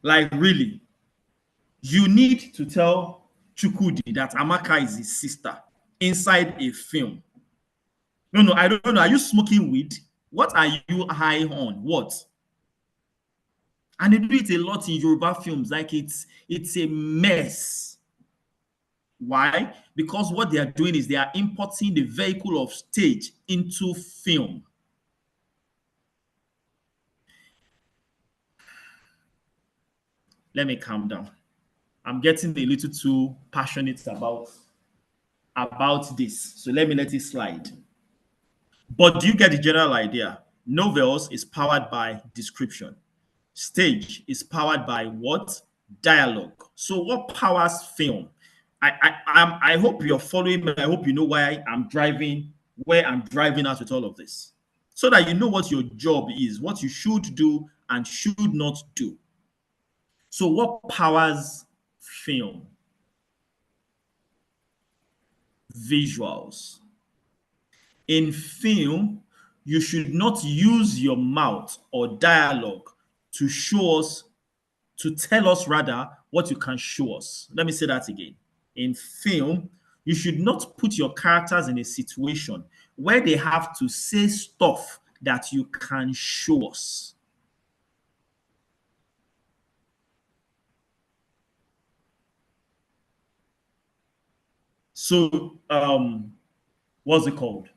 [SPEAKER 1] Like really. You need to tell Chukudi that Amaka is his sister inside a film. No, I don't know. Are you smoking weed? What are you high on? What? And they do it a lot in Yoruba films. Like it's a mess. Why? Because what they are doing is they are importing the vehicle of stage into film. Let me calm down. I'm getting a little too passionate about this. So let it slide. But do you get the general idea? Novels is powered by description. Stage is powered by what? Dialogue. So what powers film? I hope you're following me. I hope you know why I'm driving, where I'm driving at with all of this. So that you know what your job is, what you should do and should not do. So what powers film? Visuals. In film, you should not use your mouth or dialogue to show us, to tell us rather what you can show us. Let me say that again. In film, you should not put your characters in a situation where they have to say stuff that you can show us. So, what's it called?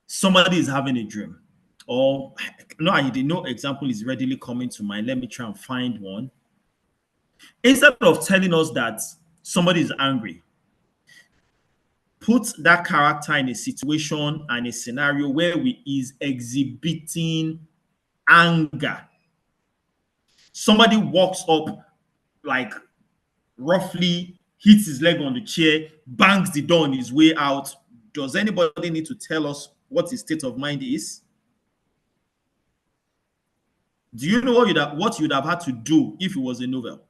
[SPEAKER 1] Somebody is having a dream, or no example is readily coming to mind. Let me try and find one. Instead of telling us that somebody is angry, put that character in a situation and a scenario where he is exhibiting anger. Somebody walks up, like roughly hits his leg on the chair, bangs the door on his way out. Does anybody need to tell us what his state of mind is? Do you know what you'd have had to do if it was a novel?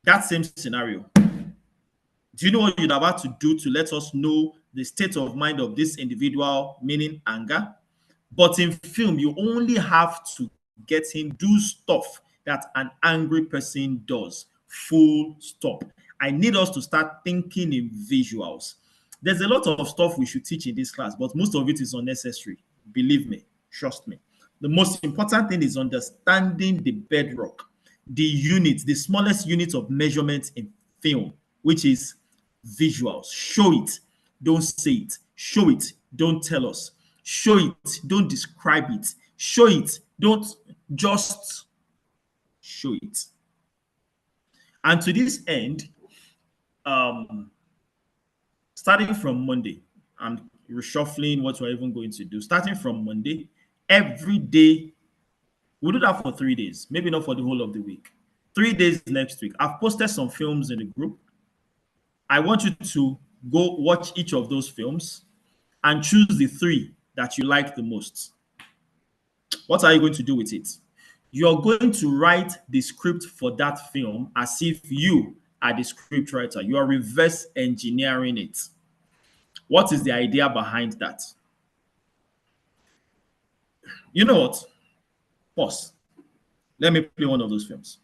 [SPEAKER 1] That same scenario. Do you know what you'd have had to do to let us know the state of mind of this individual, meaning anger? But in film, you only have to get him do stuff that an angry person does. Full stop. I need us to start thinking in visuals. There's a lot of stuff we should teach in this class, but most of it is unnecessary. Believe me, trust me. The most important thing is understanding the bedrock, the unit, the smallest unit of measurement in film, which is visuals. Show it, don't say it. Show it, don't tell us. Show it, don't describe it. Show it, don't just show it. And to this end, starting from Monday, I'm reshuffling what we're even going to do. Starting from Monday, every day, we'll do that for 3 days, maybe not for the whole of the week. 3 days next week. I've posted some films in the group. I want you to go watch each of those films and choose the 3 that you like the most. What are you going to do with it? You're going to write the script for that film as if you are the scriptwriter. You are reverse engineering it. What is the idea behind that? You know what? Pause. Let me play one of those films.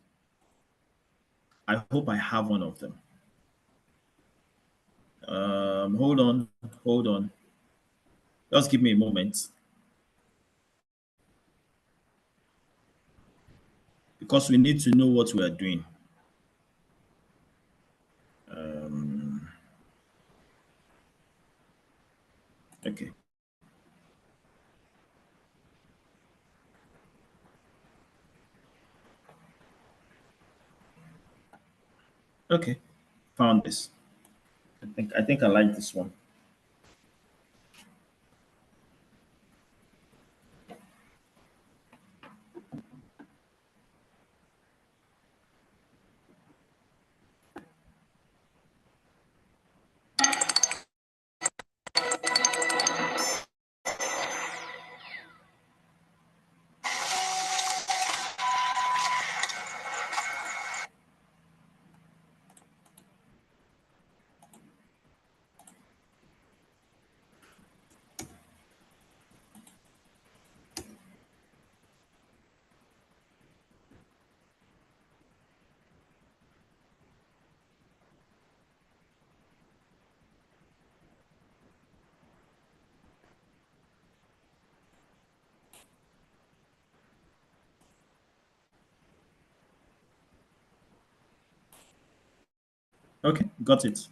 [SPEAKER 1] I hope I have one of them. Hold on, hold on. Just give me a moment. Because we need to know what we are doing. Okay. Okay. Found this. I think I like this one. Okay, got it.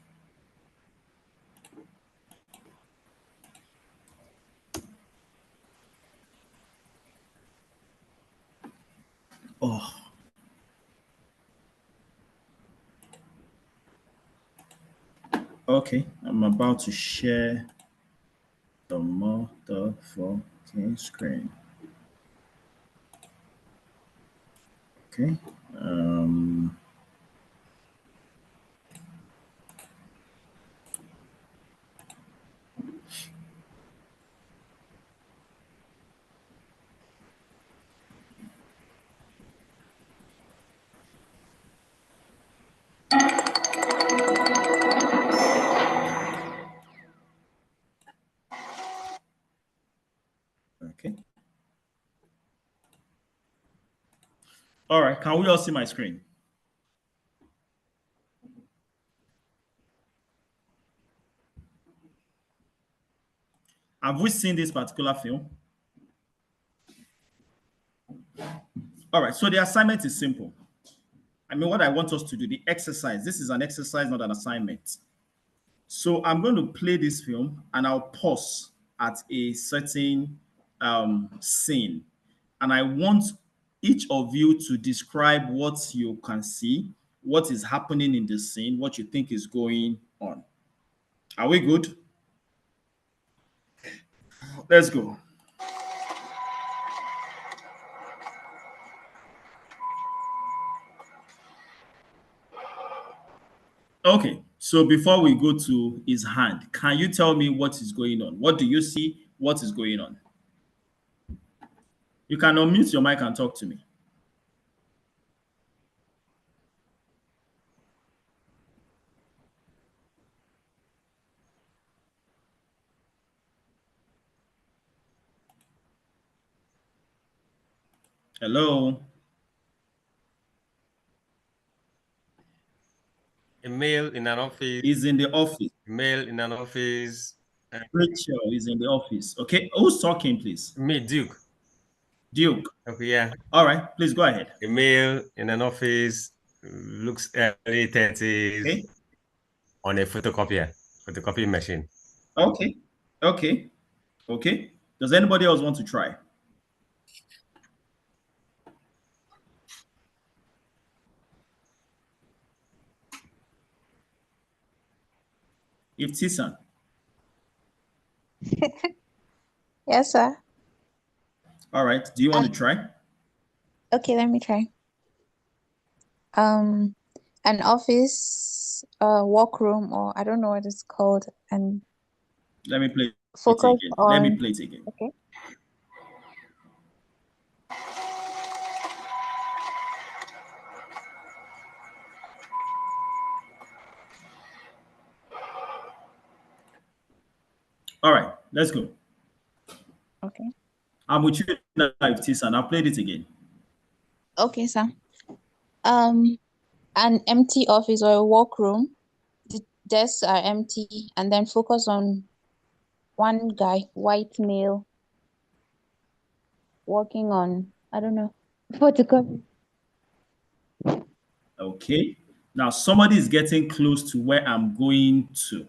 [SPEAKER 1] Oh, okay. I'm about to share the motherfucking screen. Okay. Um, okay. All right. Can we all see my screen? Have we seen this particular film? All right. So the assignment is simple. I mean, what I want us to do, the exercise, this is an exercise, not an assignment. So I'm going to play this film and I'll pause at a certain scene. And I want each of you to describe what you can see, what is happening in the scene, what you think is going on. Are we good? Let's go. Okay, so before we go to his hand, can you tell me what is going on? What do you see? What is going on? You can unmute your mic and talk to me. Hello?
[SPEAKER 3] A male in an office.
[SPEAKER 1] He's in the office.
[SPEAKER 3] A male in an office.
[SPEAKER 1] Rachel is in the office. Okay, who's talking, please?
[SPEAKER 3] Me, Duke.
[SPEAKER 1] Duke.
[SPEAKER 3] Okay, yeah.
[SPEAKER 1] All right, please go ahead.
[SPEAKER 3] A male in an office, looks early 30s,
[SPEAKER 1] Okay.
[SPEAKER 3] on a photocopy machine.
[SPEAKER 1] Okay. Okay. Okay. Does anybody else want to try? Iftisan.
[SPEAKER 5] Yes, sir.
[SPEAKER 1] All right. Do you want to try?
[SPEAKER 5] Okay, let me try. An office, workroom, or I don't know what it's called, and
[SPEAKER 1] Let me play it
[SPEAKER 5] focus
[SPEAKER 1] again. Let me
[SPEAKER 5] on.
[SPEAKER 1] play it again.
[SPEAKER 5] Okay.
[SPEAKER 1] All right, let's go.
[SPEAKER 5] Okay.
[SPEAKER 1] I'm with you now, Tisan. I've played it again.
[SPEAKER 5] Okay, sir. Um, an empty office or a workroom. The desks are empty, and then focus on one guy, white male, working on, I don't know, photocopy.
[SPEAKER 1] Okay. Now somebody is getting close to where I'm going to.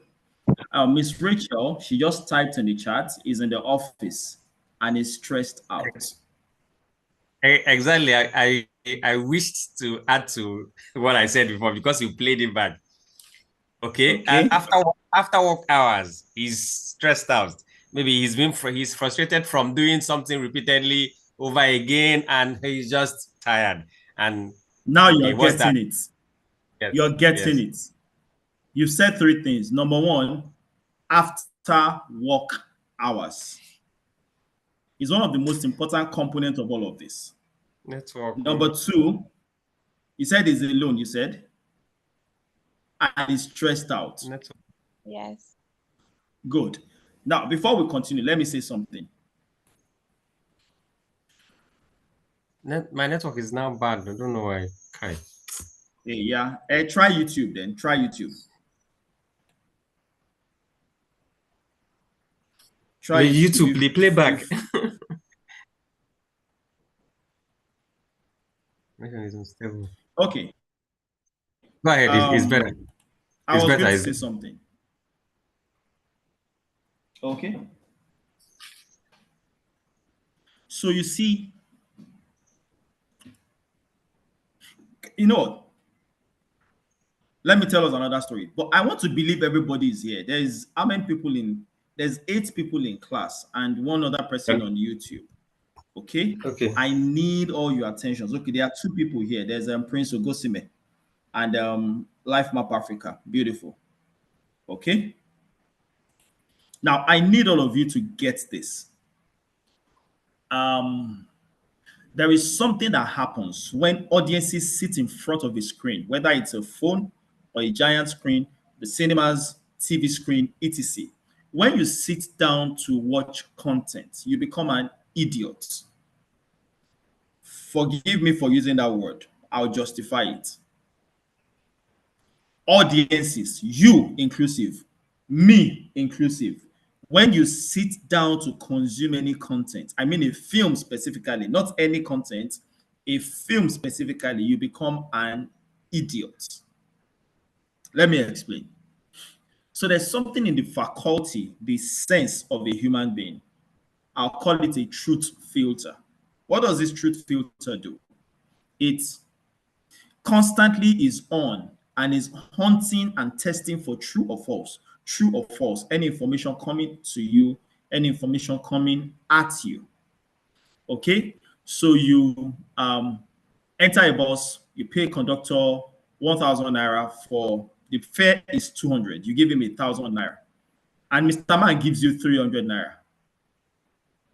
[SPEAKER 1] Miss Rachel, she just typed in the chat, is in the office and is stressed out.
[SPEAKER 3] Exactly. I wished to add to what I said before because you played it bad. Okay.
[SPEAKER 1] Okay.
[SPEAKER 3] After work hours, he's stressed out. Maybe he's frustrated from doing something repeatedly over again, and he's just tired. And
[SPEAKER 1] Now
[SPEAKER 3] okay,
[SPEAKER 1] you're
[SPEAKER 3] what's that?
[SPEAKER 1] getting it. You're
[SPEAKER 3] Yes,
[SPEAKER 1] getting
[SPEAKER 3] yes.
[SPEAKER 1] it. You've said three things. Number one, after work hours is one of the most important components of all of this.
[SPEAKER 3] Network.
[SPEAKER 1] Number two, you said he's alone, you said, and he's stressed out.
[SPEAKER 3] Network.
[SPEAKER 5] Yes.
[SPEAKER 1] Good. Now, before we continue, let me say something.
[SPEAKER 3] My network is now bad. I don't know why. Okay.
[SPEAKER 1] Yeah. Try YouTube then. Try YouTube. Try
[SPEAKER 3] The
[SPEAKER 1] YouTube.
[SPEAKER 3] YouTube, the playback. Connection is unstable.
[SPEAKER 1] Okay.
[SPEAKER 3] Go ahead. It's better.
[SPEAKER 1] I
[SPEAKER 3] It's
[SPEAKER 1] was
[SPEAKER 3] better.
[SPEAKER 1] going to
[SPEAKER 3] It's
[SPEAKER 1] say
[SPEAKER 3] better.
[SPEAKER 1] something. Okay. So you see, you know what? Let me tell us another story. But I want to believe everybody is here. There's how many people in? There's 8 people in class and one other person on YouTube. Okay.
[SPEAKER 3] Okay.
[SPEAKER 1] I need all your attentions. Okay, there are 2 people here. There's Prince Ogosime and Life Map Africa. Beautiful. Okay. Now I need all of you to get this. There is something that happens when audiences sit in front of a screen, whether it's a phone or a giant screen, the cinemas, TV screen, etc. When you sit down to watch content, you become an idiot. Forgive me for using that word. I'll justify it. Audiences, you inclusive, me inclusive. When you sit down to consume any content, I mean a film specifically, not any content, a film specifically, you become an idiot. Let me explain. So there's something in the faculty, the sense of a human being. I'll call it a truth filter. What does this truth filter do? It constantly is on and is hunting and testing for true or false, any information coming to you, any information coming at you. Okay, so you enter a bus, you pay conductor 1,000 naira for the fare is 200. You give him 1,000 naira, and Mr. Man gives you 300 naira.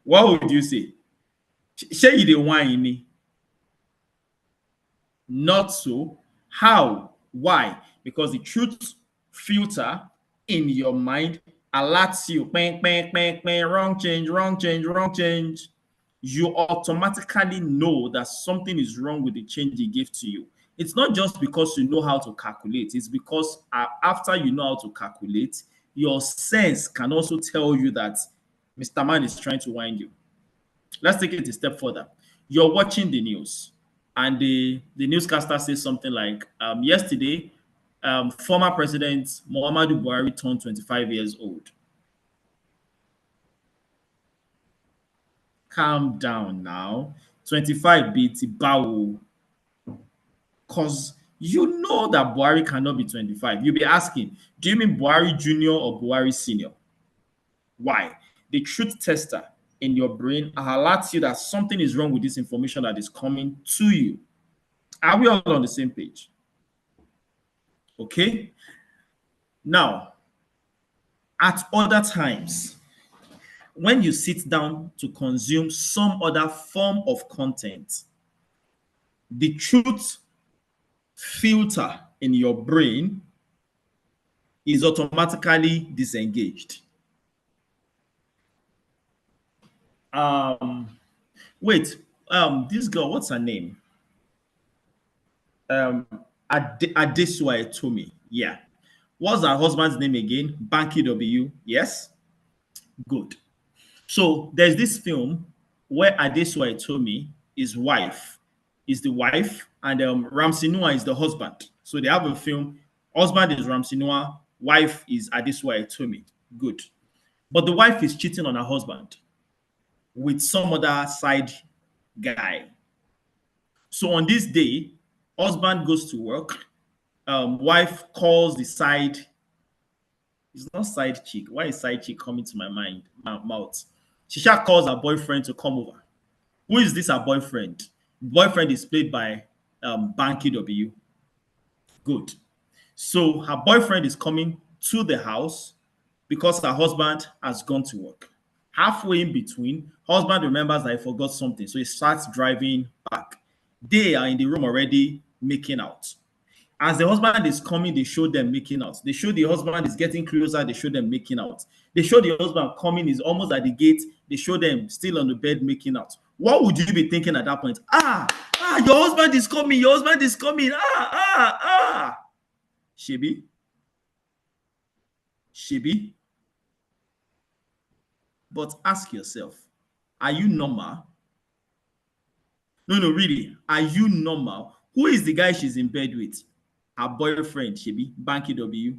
[SPEAKER 1] What would you say? Shey you dey whine me? Not so. How? Why? Because the truth filter in your mind alerts you, bang, bang, bang, bang, wrong change, wrong change, wrong change. You automatically know that something is wrong with the change he gave to you. It's not just because you know how to calculate, it's because after you know how to calculate, your sense can also tell you that Mr. Man is trying to wind you. Let's take it a step further. You're watching the news, and the newscaster says something like, yesterday, former President Muhammadu Buhari turned 25 years old. Calm down now. 25 beats Bawo. Because you know that Buhari cannot be 25. You'll be asking, do you mean Buhari Jr. or Buhari Senior? Why? The truth tester in your brain alerts you that something is wrong with this information that is coming to you. Are we all on the same page? Okay. Now, at other times, when you sit down to consume some other form of content, the truth filter in your brain is automatically disengaged. Wait, this girl, what's her name? Adesua Tomi. Yeah. What's her husband's name again? Banky W. Yes? Good. So there's this film where Adesua Tomi, his wife, is the wife, and Ramsey Noah is the husband. So they have a film. Husband is Ramsey Noah, wife is Adesua Tomi. Good. But the wife is cheating on her husband with some other side guy. So on this day, husband goes to work, wife calls the side. It's not side chick. Why is side chick coming to my mind? My mouth. Shisha calls her boyfriend to come over. Who is this? Her boyfriend. Boyfriend is played by Banky W. Good. So her boyfriend is coming to the house because her husband has gone to work. Halfway in between, husband remembers that he forgot something, so he starts driving back. They are in the room already making out. As the husband is coming, they show them making out. They show the husband is getting closer, they show them making out. They show the husband coming, is almost at the gate, they show them still on the bed making out. What would you be thinking at that point? Your husband is coming, your husband is coming. Shebi? But ask yourself, are you normal? No, really. Are you normal? Who is the guy she's in bed with? Her boyfriend, Shebi, Banky W.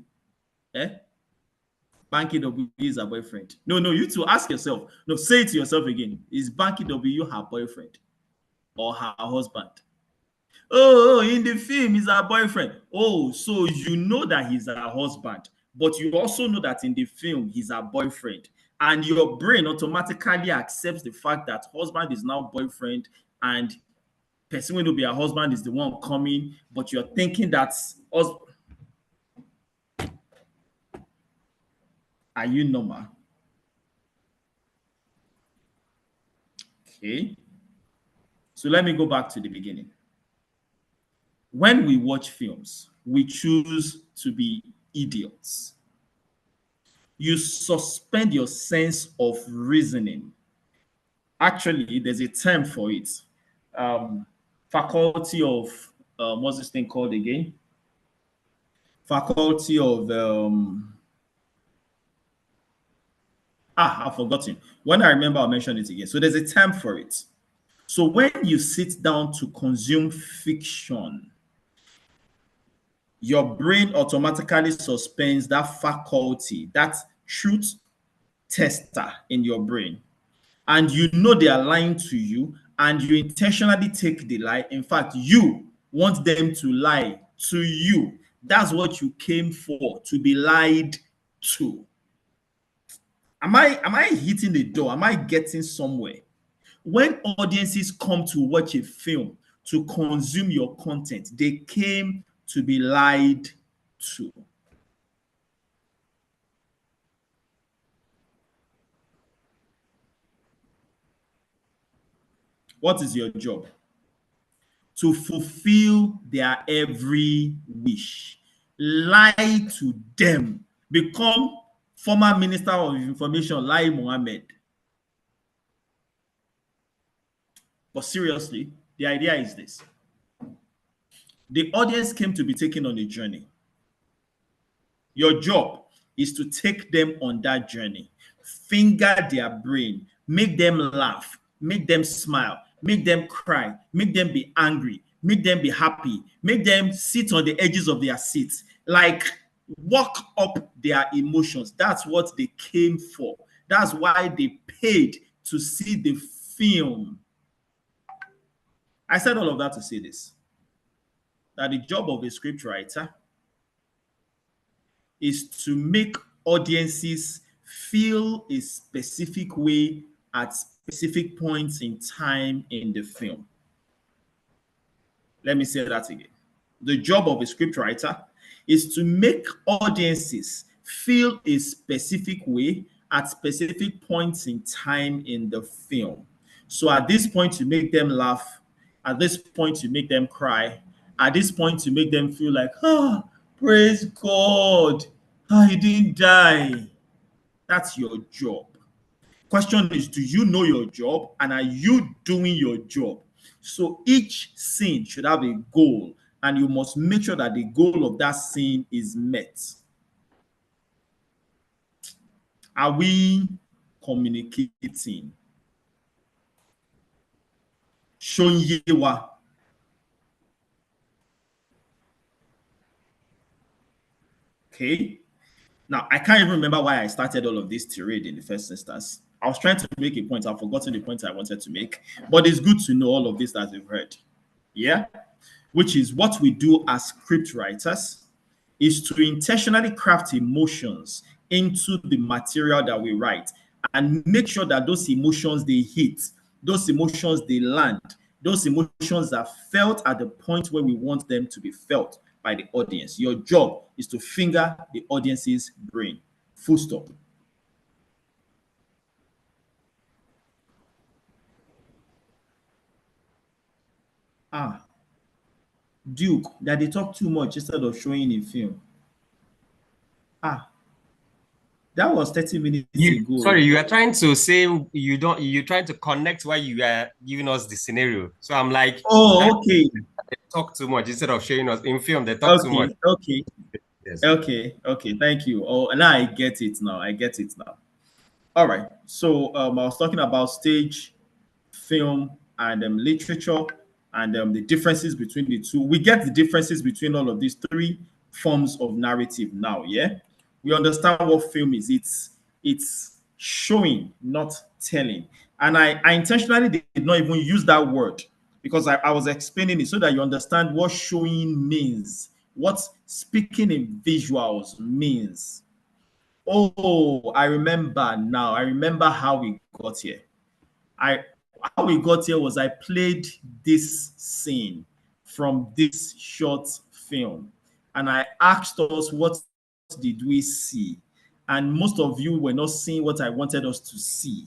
[SPEAKER 1] Banky W is her boyfriend. No, you two ask yourself. No, say it to yourself again. Is Banky W her boyfriend or her husband? Oh, in the film, he's her boyfriend. Oh, so you know that he's her husband, but you also know that in the film, he's her boyfriend. And your brain automatically accepts the fact that husband is now boyfriend and person will be a husband is the one coming, but you're thinking that's us. Are you normal? Okay. So let me go back to the beginning. When we watch films, we choose to be idiots. You suspend your sense of reasoning. Actually, there's a term for it. Faculty of what's this thing called again? Faculty of I've forgotten. When I remember, I'll mention it again. So there's a term for it. So when you sit down to consume fiction, your brain automatically suspends that faculty, that truth tester in your brain. And you know they are lying to you, and you intentionally take the lie. In fact, you want them to lie to you. That's what you came for, to be lied to. Am I hitting the door? Am I getting somewhere? When audiences come to watch a film, to consume your content, they came to be lied to. What is your job? To fulfill their every wish. Lie to them. Become former Minister of Information, Lai Mohammed. But seriously, the idea is this. The audience came to be taken on a journey. Your job is to take them on that journey. Finger their brain. Make them laugh. Make them smile. Make them cry. Make them be angry. Make them be happy. Make them sit on the edges of their seats. Like, walk up their emotions. That's what they came for. That's why they paid to see the film. I said all of that to say this. That the job of a scriptwriter is to make audiences feel a specific way at specific points in time in the film. Let me say that again. The job of a scriptwriter is to make audiences feel a specific way at specific points in time in the film. So at this point, you make them laugh. At this point, you make them cry. At this point, you make them feel like, praise God, he didn't die. That's your job. Question is, do you know your job and are you doing your job? So each scene should have a goal, and you must make sure that the goal of that scene is met. Are we communicating? Shonyewa. Okay. Now, I can't even remember why I started all of this tirade in the first instance. I was trying to make a point. I've forgotten the point I wanted to make. But it's good to know all of this that you've heard. Yeah? Which is what we do as script writers is to intentionally craft emotions into the material that we write and make sure that those emotions they hit, those emotions they land, those emotions are felt at the point where we want them to be felt by the audience. Your job is to finger the audience's brain. Full stop. Duke, that they talk too much instead of showing in film. That was 30 minutes ago.
[SPEAKER 3] Sorry, you are trying to say you're trying to connect while you are giving us the scenario. So I'm like,
[SPEAKER 1] oh, okay.
[SPEAKER 3] They talk too much instead of showing us in film. They talk too much.
[SPEAKER 1] Okay.
[SPEAKER 3] Yes.
[SPEAKER 1] Okay. Thank you. Oh, now I get it now. All right. So I was talking about stage, film, and literature, and the differences between the two. We get the differences between all of these three forms of narrative now. Yeah, we understand what film is. It's showing, not telling. And I intentionally did not even use that word because I was explaining it so that you understand what showing means, what speaking in visuals means. Oh, I remember now. I remember how we got here. I How we got here was I played this scene from this short film, and I asked us what did we see, and most of you were not seeing what I wanted us to see.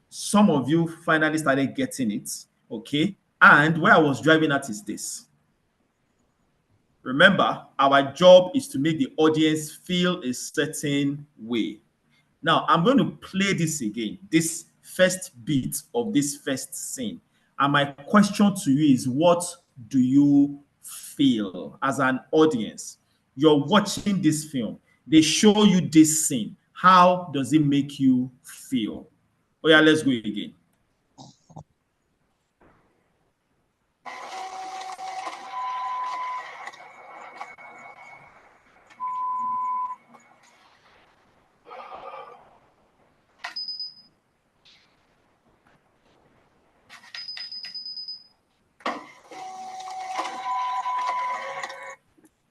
[SPEAKER 1] Some of you finally started getting it, okay? And where I was driving at is this. Remember, our job is to make the audience feel a certain way. Now, I'm going to play this again, this first bit of this first scene. And my question to you is, what do you feel as an audience? You're watching this film. They show you this scene. How does it make you feel? Oh, yeah, let's go again.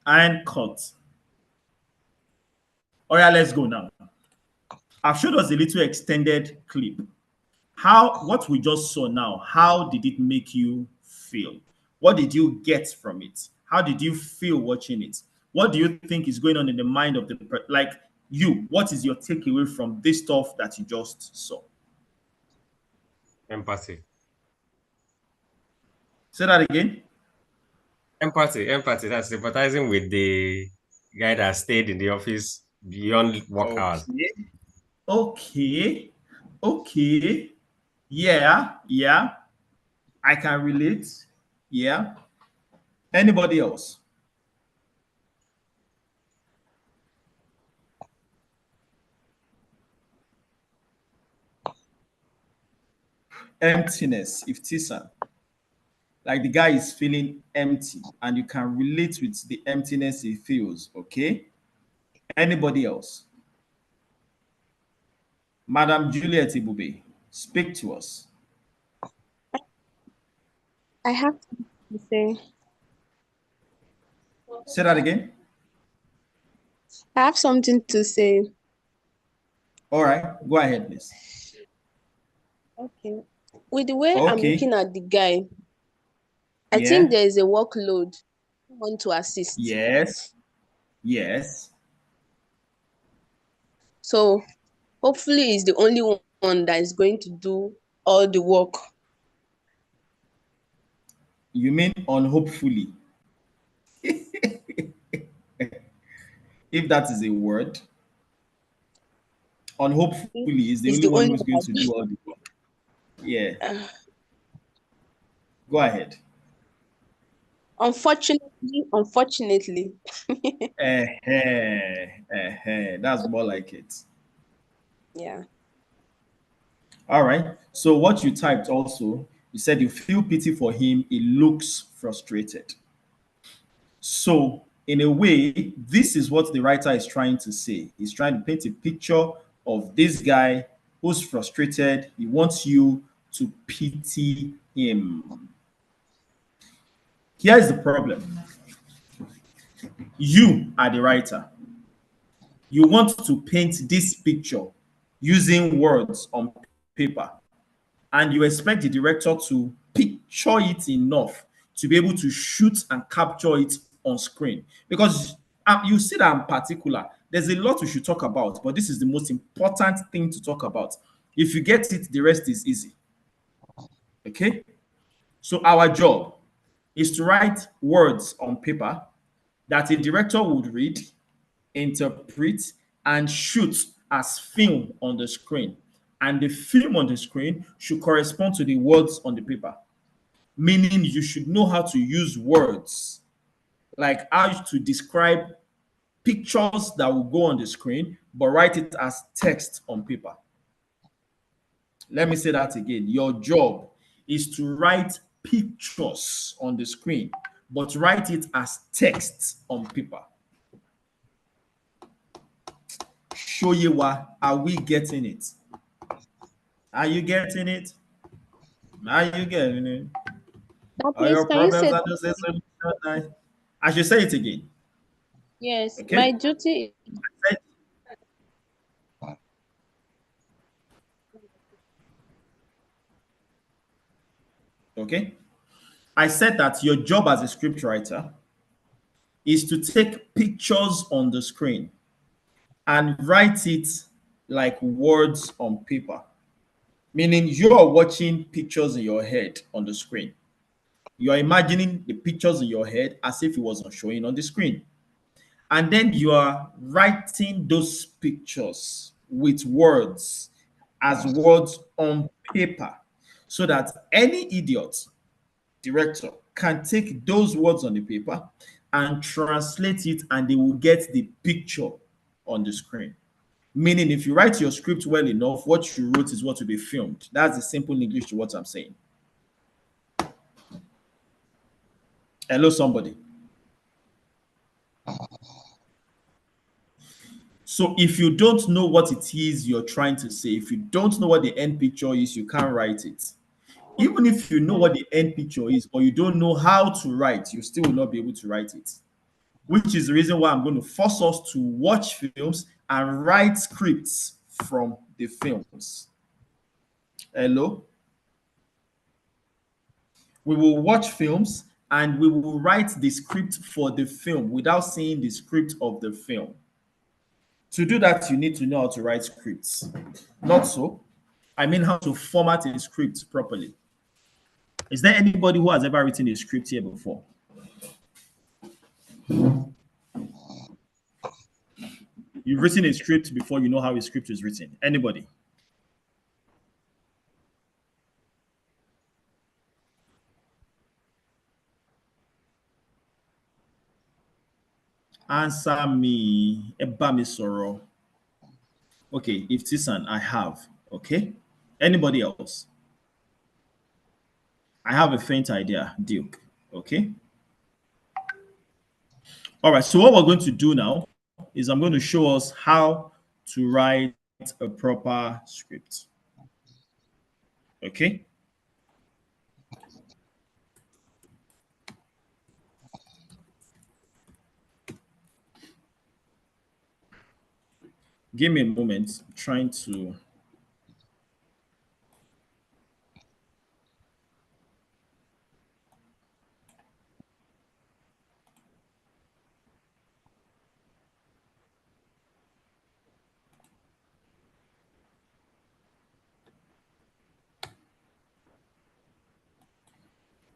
[SPEAKER 1] And cut. Oh, yeah, let's go now. I've showed us a little extended clip. What we just saw now, how did it make you feel? What did you get from it? How did you feel watching it? What do you think is going on in the mind of like you? What is your takeaway from this stuff that you just saw?
[SPEAKER 3] Empathy.
[SPEAKER 1] Say that again.
[SPEAKER 3] Empathy. That's sympathizing with the guy that stayed in the office beyond work hours.
[SPEAKER 1] Okay. Yeah. I can relate. Yeah. Anybody else? Emptiness, if Tisa. Like the guy is feeling empty and you can relate with the emptiness he feels, okay? Anybody else? Madam Juliet Ibube, speak to us.
[SPEAKER 6] I have to say.
[SPEAKER 1] Say that again.
[SPEAKER 6] I have something to say.
[SPEAKER 1] All right, go ahead, please.
[SPEAKER 6] Okay. With the way I'm looking at the guy, I
[SPEAKER 1] Yeah.
[SPEAKER 6] think there is a workload. I want to assist.
[SPEAKER 1] Yes.
[SPEAKER 6] So hopefully he's the only one that is going to do all the work.
[SPEAKER 1] You mean unhopefully? If that is a word. On hopefully is the
[SPEAKER 6] He's
[SPEAKER 1] only
[SPEAKER 6] the
[SPEAKER 1] one
[SPEAKER 6] only
[SPEAKER 1] who's going to
[SPEAKER 6] one.
[SPEAKER 1] do all the work. Yeah. Go ahead.
[SPEAKER 6] Unfortunately.
[SPEAKER 1] That's more like it.
[SPEAKER 6] Yeah.
[SPEAKER 1] All right. So what you typed also, you said you feel pity for him. He looks frustrated. So in a way, this is what the writer is trying to say. He's trying to paint a picture of this guy who's frustrated. He wants you to pity him. Here's the problem. You are the writer. You want to paint this picture using words on paper, and you expect the director to picture it enough to be able to shoot and capture it on screen. Because you see that I'm particular. There's a lot we should talk about, but this is the most important thing to talk about. If you get it, the rest is easy. Okay? So our job is to write words on paper that a director would read, interpret, and shoot as film on the screen. And the film on the screen should correspond to the words on the paper. Meaning you should know how to use words, like how to describe pictures that will go on the screen, but write it as text on paper. Let me say that again. Your job is to write pictures on the screen, but write it as text on paper. Shoyewa, are we getting it? Are you getting it? Are you getting it?
[SPEAKER 6] That
[SPEAKER 1] Are
[SPEAKER 6] please,
[SPEAKER 1] your
[SPEAKER 6] can you
[SPEAKER 1] problems
[SPEAKER 6] say
[SPEAKER 1] are just a solution? I should say it again.
[SPEAKER 6] yes?
[SPEAKER 1] Okay?
[SPEAKER 6] My duty.
[SPEAKER 1] Okay? I said that your job as a script writer is to take pictures on the screen and write it like words on paper. Meaning you are watching pictures in your head on the screen. You are imagining the pictures in your head as if it was showing on the screen. And then you are writing those pictures with words as words on paper so that any idiot director can take those words on the paper and translate it and they will get the picture on the screen. Meaning, if you write your script well enough, what you wrote is what will be filmed. That's the simple English to what I'm saying. Hello, somebody. So if you don't know what it is you're trying to say, if you don't know what the end picture is, you can't write it. Even if you know what the end picture is, or you don't know how to write, you still will not be able to write it. Which is the reason why I'm going to force us to watch films and write scripts from the films. Hello? We will watch films and we will write the script for the film without seeing the script of the film. To do that, you need to know how to write scripts. Not so. I mean how to format a script properly. Is there anybody who has ever written a script here before? You've written a script before you know how a script is written. Anybody? Answer me. Eba mi sọ̀rọ̀. Okay, if Tisan, I have. Okay. Anybody else? I have a faint idea, Duke. Okay. All right. So what we're going to do now is I'm going to show us how to write a proper script. Okay. Give me a moment. I'm trying to.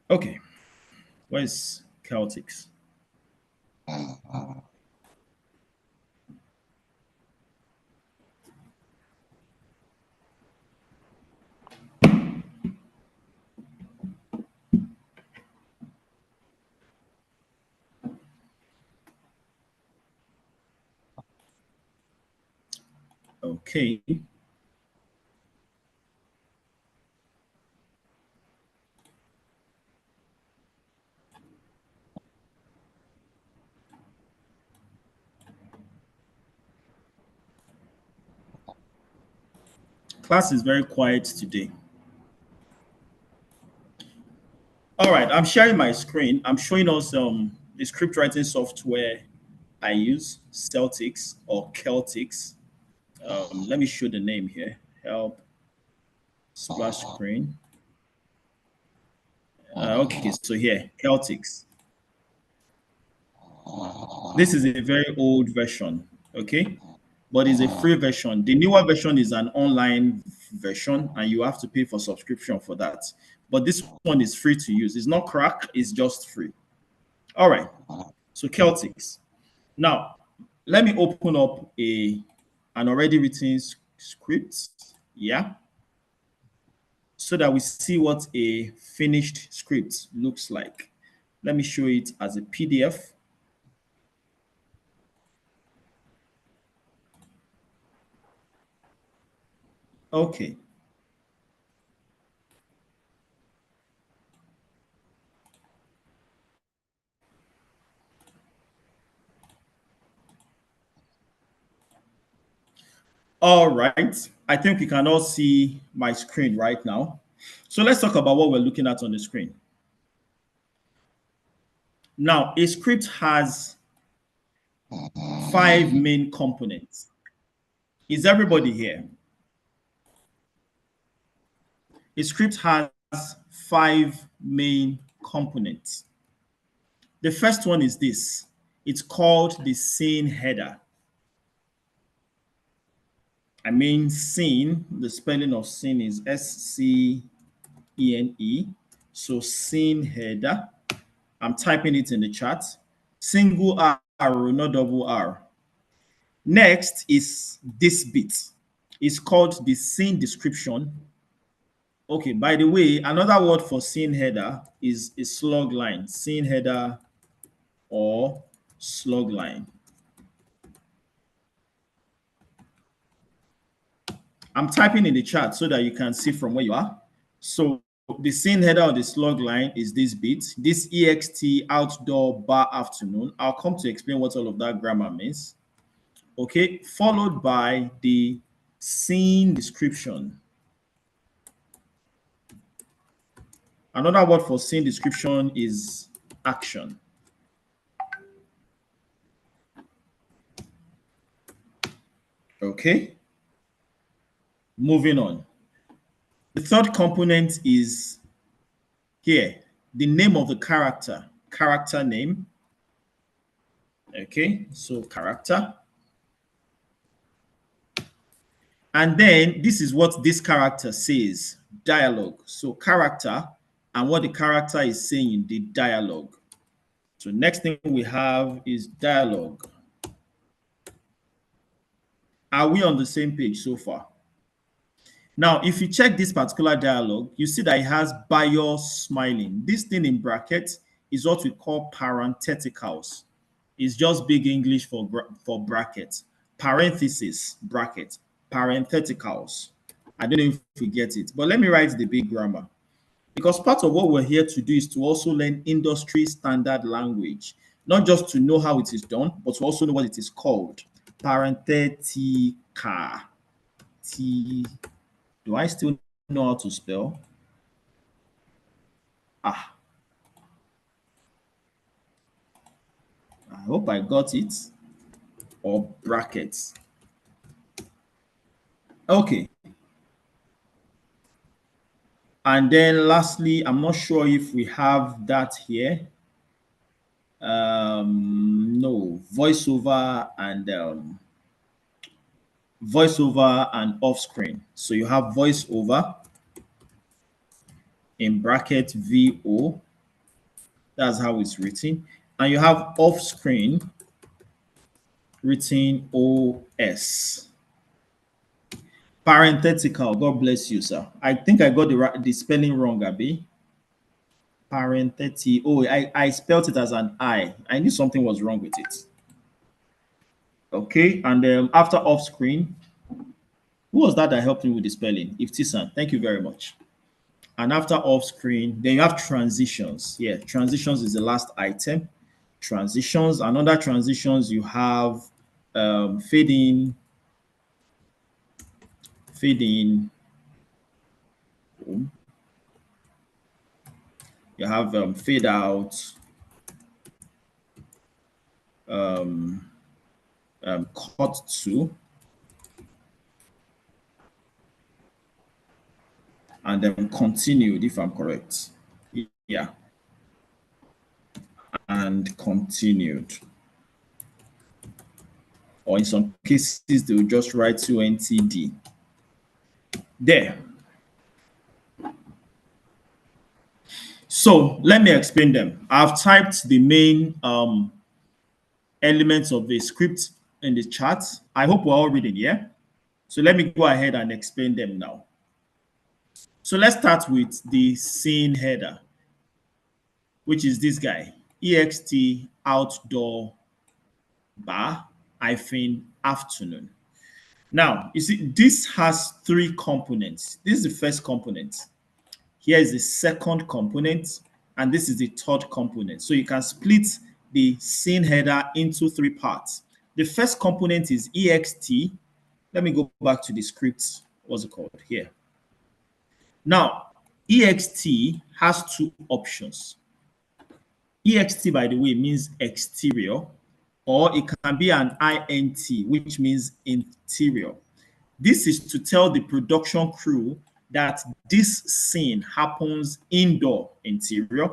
[SPEAKER 1] Okay. Where's Celtics? Okay. Class is very quiet today. All right, I'm sharing my screen. I'm showing us the script writing software I use, Celtics or Celtics. Let me show the name here. Help splash screen. Okay, so here, Celtics. This is a very old version, okay? But it's a free version. The newer version is an online version, and you have to pay for subscription for that. But this one is free to use. It's not crack, it's just free. All right, so Celtics. Now, let me open up an already written script, yeah, so that we see what a finished script looks like. Let me show it as a PDF. Okay. All right. I think we can all see my screen right now. So let's talk about what we're looking at on the screen. Now, a script has 5 main components. Is everybody here? A script has 5 main components. The first one is this. It's called the scene header. I mean, scene, the spelling of scene is S-C-E-N-E. So scene header. I'm typing it in the chat. Single R, not double R. Next is this bit. It's called the scene description. Okay, by the way, another word for scene header is a slug line. Scene header or slug line. I'm typing in the chat so that you can see from where you are. So the scene header or the slug line is this bit, this EXT outdoor bar afternoon. I'll come to explain what all of that grammar means. Okay, followed by the scene description. Another word for scene description is action. Okay, moving on. The third component is here, the name of the character name. Okay, so character. And then this is what this character says, dialogue. So character and what the character is saying, the dialogue. So next thing we have is dialogue. Are we on the same page so far? Now, if you check this particular dialogue, you see that it has Bayo smiling. This thing in brackets is what we call parentheticals. It's just big English for brackets. Parenthesis, bracket, parentheticals. I don't know if we get it, but let me write the big grammar. Because part of what we're here to do is to also learn industry standard language, not just to know how it is done, but to also know what it is called. Parenthetica. Do I still know how to spell? I hope I got it. Or brackets. Okay. And then lastly, I'm not sure if we have that here. No, voiceover and off screen. So you have voiceover in bracket VO. That's how it's written. And you have off screen written OS. Parenthetical. God bless you, sir. I think I got the spelling wrong, Abby. Parenthetical. Oh, I spelled it as an I. I knew something was wrong with it. Okay, and after off screen, Who was that helped me with the spelling? Iftisan, thank you very much. And after off screen, then you have transitions. Yeah, transitions is the last item. Transitions, another transitions, you have fade in, fade in. You have fade out, cut to, and then continued, if I'm correct. Yeah. And continued. Or in some cases, they will just write UNTD. There. So let me explain them. I've typed the main elements of the script in the chat. I hope we're all reading, yeah? So let me go ahead and explain them now. So let's start with the scene header, which is this guy, ext outdoor bar hyphen afternoon. Now, you see, this has three components. This is the first component. Here is the second component, and this is the third component. So you can split the scene header into three parts. The first component is ext. Let me go back to the script. What's it called? Here. Now, ext has two options. Ext, by the way, means exterior, or it can be an int, which means interior. This is to tell the production crew that this scene happens indoor interior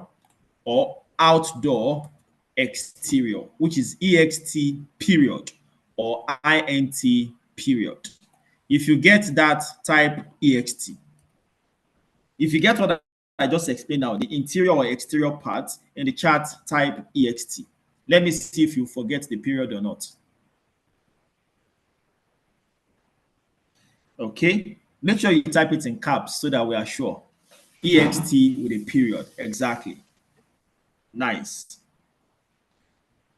[SPEAKER 1] or outdoor exterior, which is ext period or int period. If you get that, type ext. If you get what I just explained now, the interior or exterior part in the chat, type ext. Let me see if you forget the period or not. Okay, make sure you type it in caps so that we are sure. ext with a period, exactly. Nice.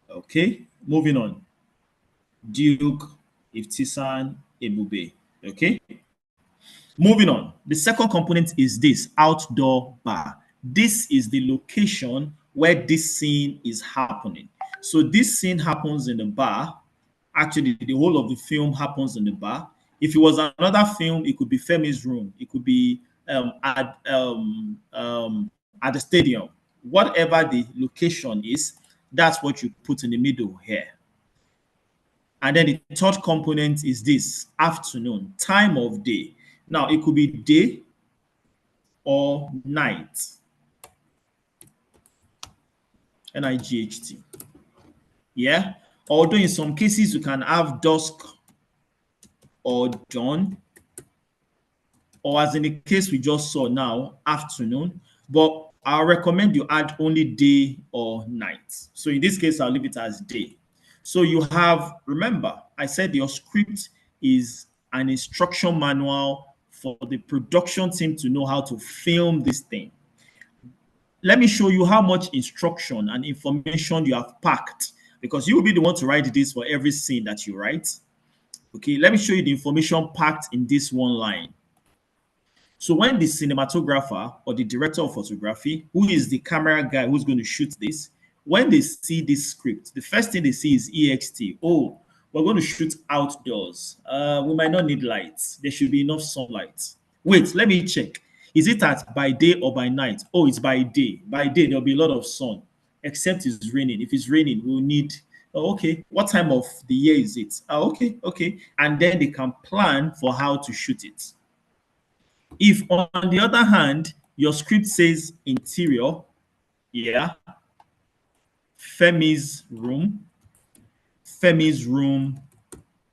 [SPEAKER 1] Okay, moving on. Duke, Iftisan, Ebube. Okay, moving on. The second component is this outdoor bar. This is the location where this scene is happening. So this scene happens in the bar. Actually, the whole of the film happens in the bar. If it was another film, it could be Femi's room. It could be at the stadium. Whatever the location is, that's what you put in the middle here. And then the third component is this afternoon, time of day. Now, it could be day or night. NIGHT. Yeah. Although in some cases you can have dusk or dawn, or as in the case we just saw now, afternoon. But I'll recommend you add only day or night. So in this case, I'll leave it as day. So you have, remember, I said your script is an instruction manual for the production team to know how to film this thing. Let me show you how much instruction and information you have packed, because you will be the one to write this for every scene that you write. Okay, let me show you the information packed in this one line. So when the cinematographer or the director of photography, who is the camera guy who's going to shoot this, when they see this script, the first thing they see is ext. Oh, we're going to shoot outdoors. We might not need lights. There should be enough sunlight. Wait, let me check. Is it by day or by night? Oh, it's by day. By day, there'll be a lot of sun, except it's raining. If it's raining, we'll need, oh, okay, what time of the year is it? Okay. And then they can plan for how to shoot it. If, on the other hand, your script says interior, yeah, Femi's room,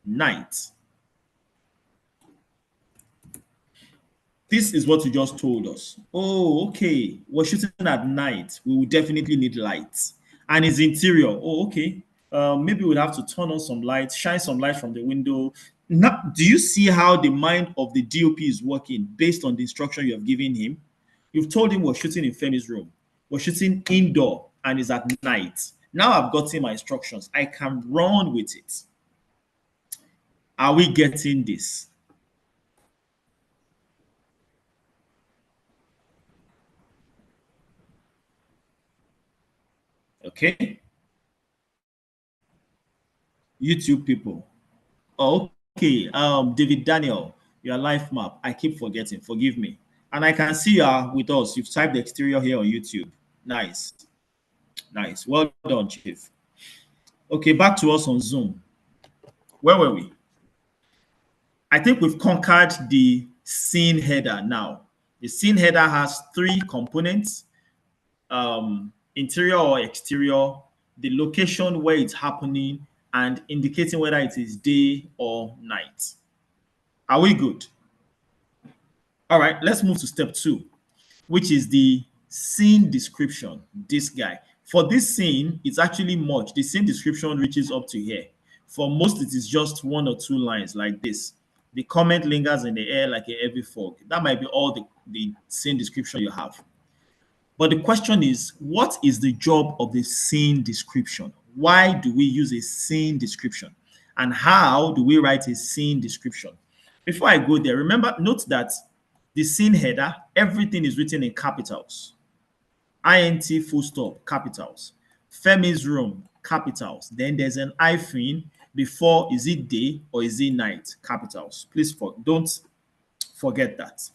[SPEAKER 1] night. This is what you just told us. Oh, okay, we're shooting at night. We will definitely need lights. And it's interior. Oh, okay. Maybe we'll have to turn on some lights, shine some light from the window. Now, do you see how the mind of the DOP is working based on the instruction you have given him? You've told him we're shooting in Femi's room. We're shooting indoor and it's at night. Now I've gotten my instructions. I can run with it. Are we getting this? Okay. YouTube people. Oh, okay. David Daniel, your life map. I keep forgetting. Forgive me. And I can see you are with us. You've typed the exterior here on YouTube. Nice. Nice. Well done, Chief. Okay, back to us on Zoom. Where were we? I think we've conquered the scene header now. The scene header has three components: interior or exterior, the location where it's happening, and indicating whether it is day or night. Are we good? All right, let's move to step 2, which is the scene description. This guy. For this scene, it's actually much. The scene description reaches up to here. For most, it is just 1 or 2 lines like this. The comment lingers in the air like a heavy fog. That might be all the scene description you have. But the question is, what is the job of the scene description? Why do we use a scene description? And how do we write a scene description? Before I go there, remember, note that the scene header, everything is written in capitals. INT full stop, capitals. Femi's room, capitals. Then there's an hyphen before, is it day or is it night? Capitals. Please don't forget that.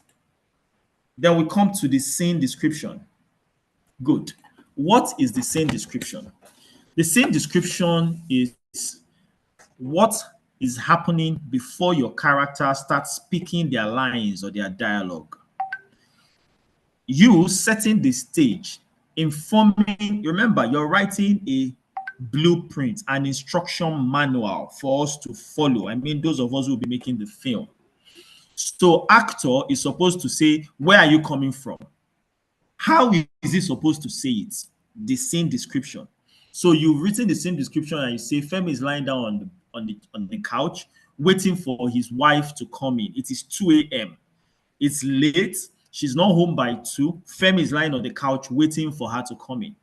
[SPEAKER 1] Then we come to the scene description. Good. What is the scene description? The scene description is what is happening before your character starts speaking their lines or their dialogue. You setting the stage, informing, remember, you're writing a blueprint, an instruction manual for us to follow. I mean, those of us who will be making the film. So actor is supposed to say, where are you coming from? How is he supposed to say it? The scene description. So you've written the scene description and you say Femi is lying down on the couch waiting for his wife to come in. It is 2 a.m. It's late. She's not home by 2. Femi is lying on the couch waiting for her to come in.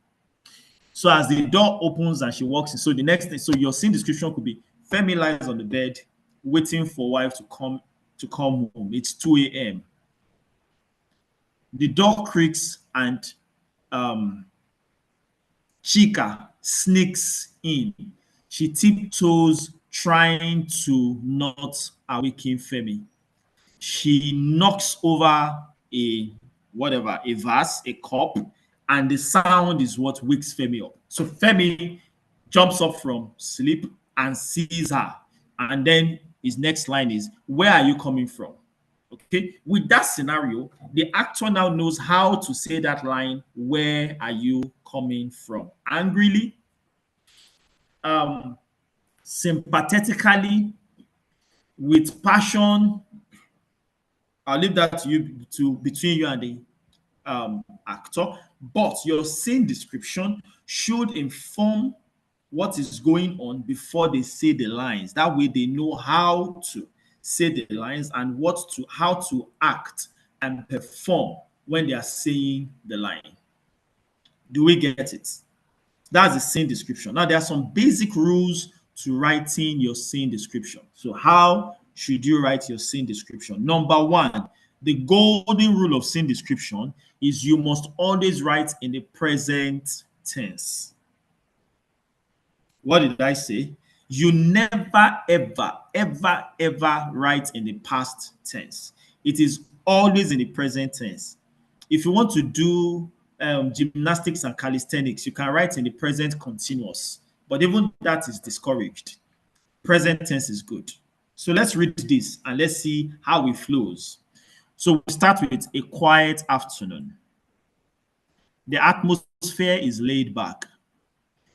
[SPEAKER 1] So as the door opens and she walks in, so the next thing, so your scene description could be Femi lies on the bed waiting for wife to come home. It's 2 a.m. The door creaks and Chika sneaks in. She tiptoes, trying to not awaken Femi. She knocks over a vase, a cup, and the sound is what wakes Femi up. So Femi jumps up from sleep and sees her. And then his next line is, where are you coming from? Okay, with that scenario, the actor now knows how to say that line, where are you coming from? Angrily, sympathetically, with passion. I'll leave that to you, between you and the actor. But your scene description should inform what is going on before they say the lines. That way they know how to say the lines and how to act and perform when they are saying the line. Do we get it? That's the scene description. Now there are some basic rules to writing your scene description. So how should you write your scene description? Number 1, the golden rule of scene description is you must always write in the present tense. What did I say? You never, ever, ever, ever write in the past tense. It is always in the present tense. If you want to do gymnastics and calisthenics, you can write in the present continuous, but even that is discouraged. Present tense is good. So let's read this and let's see how it flows. So we start with a quiet afternoon. The atmosphere is laid back.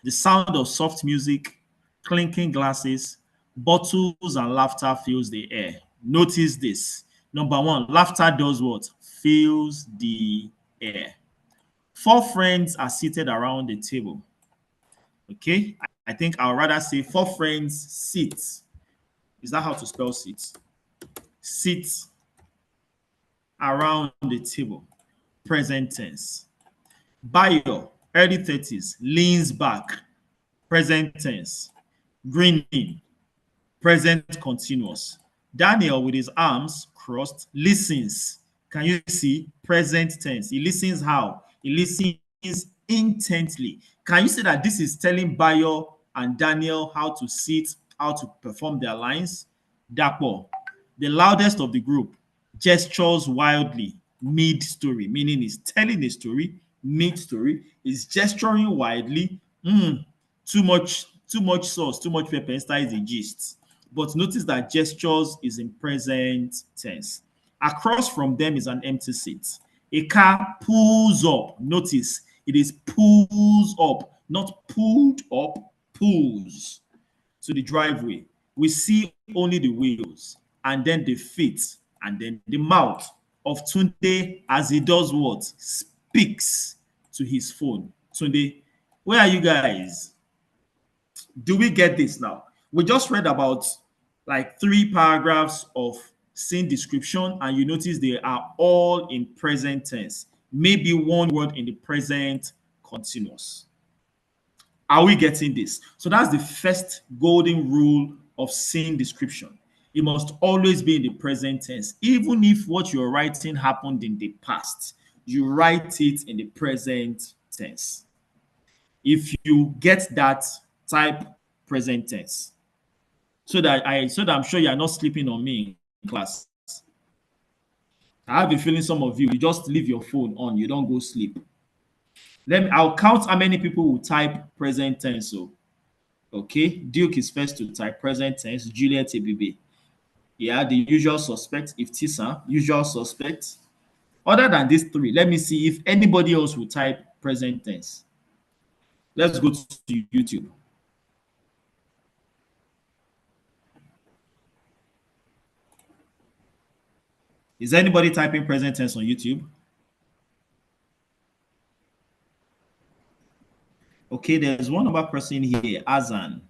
[SPEAKER 1] The sound of soft music, clinking glasses, bottles, and laughter fills the air. Notice this. Number 1, laughter does what? Fills the air. 4 friends are seated around the table. Okay, I think I'll rather say 4 friends sit. Is that how to spell sit? Sit around the table. Present tense. Bayo, early 30s, leans back. Present tense. Grinning. Present continuous. Daniel, with his arms crossed, listens. Can you see? Present tense. He listens how? He listens intently. Can you say that this is telling Bayo and Daniel how to sit, how to perform their lines? Dapo, the loudest of the group, gestures wildly mid-story, meaning he's telling a story mid-story, is gesturing wildly. Too much sauce, too much pepper. Instead is a gist. But notice that gestures is in present tense. Across from them is an empty seat. A car pulls up. Notice it is pulls up, not pulled up, pulls to the driveway. We see only the wheels and then the feet and then the mouth of Tunde as he does what? Speaks to his phone. Tunde, where are you guys? Do we get this now? We just read about like 3 paragraphs of scene description, and you notice they are all in present tense. Maybe one word in the present continuous. Are we getting this? So that's the first golden rule of scene description. It must always be in the present tense. Even if what you're writing happened in the past, you write it in the present tense. If you get that, type present tense. So that I'm sure you are not sleeping on me in class. I have a feeling some of you just leave your phone on, you don't go sleep. I'll count how many people will type present tense. So okay, Duke is first to type present tense, Juliet ABB. Yeah, the usual suspect, if Tisa, usual suspect. Other than these 3, let me see if anybody else will type present tense. Let's go to YouTube. Is anybody typing present tense on YouTube? Okay, there's one other person here, Azan.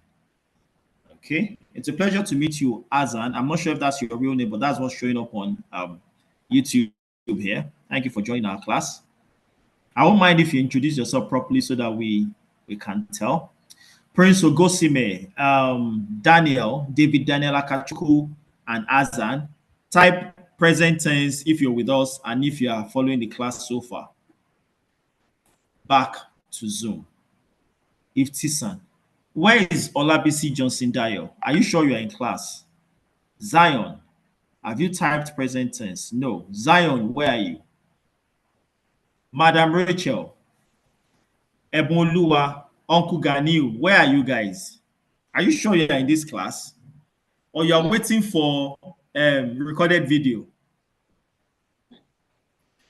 [SPEAKER 1] Okay, it's a pleasure to meet you, Azan. I'm not sure if that's your real name, but that's what's showing up on YouTube here. Thank you for joining our class. I won't mind if you introduce yourself properly so that we can tell. Prince Ogosime, Daniel, David Daniel Akachuku, and Azan. Type present tense if you're with us and if you are following the class so far. Back to Zoom. Iftisan, where is Olabisi Johnson Dayo? Are you sure you are in class? Zion, have you typed present tense? No. Zion, where are you? Madam Rachel, Ebonluwa, Uncle Ganiu, where are you guys? Are you sure you are in this class? Or you are waiting for recorded video?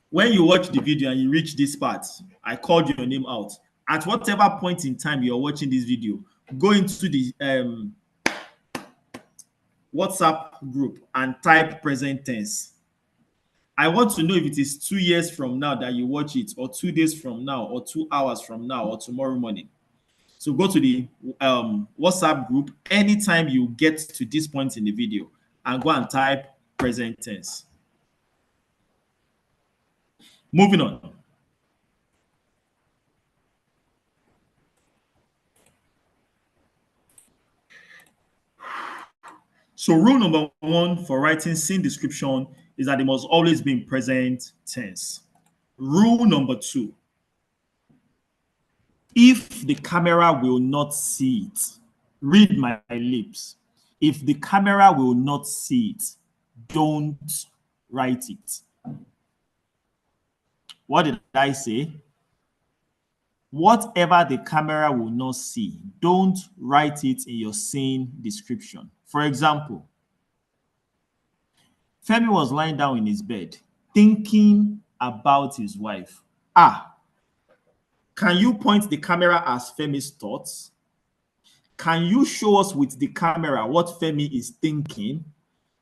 [SPEAKER 1] When you watch the video and you reach this part, I called your name out. At whatever point in time you're watching this video, go into the WhatsApp group and type present tense. I want to know if it is 2 years from now that you watch it, or 2 days from now, or 2 hours from now, or tomorrow morning. So go to the WhatsApp group anytime you get to this point in the video and go and type present tense. Moving on. So rule number 1 for writing scene description is that it must always be in present tense. Rule number 2, if the camera will not see it, read my lips. If the camera will not see it, don't write it. What did I say? Whatever the camera will not see, don't write it in your scene description. For example, Femi was lying down in his bed thinking about his wife. Can you point the camera as Femi's thoughts? Can you show us with the camera what Femi is thinking?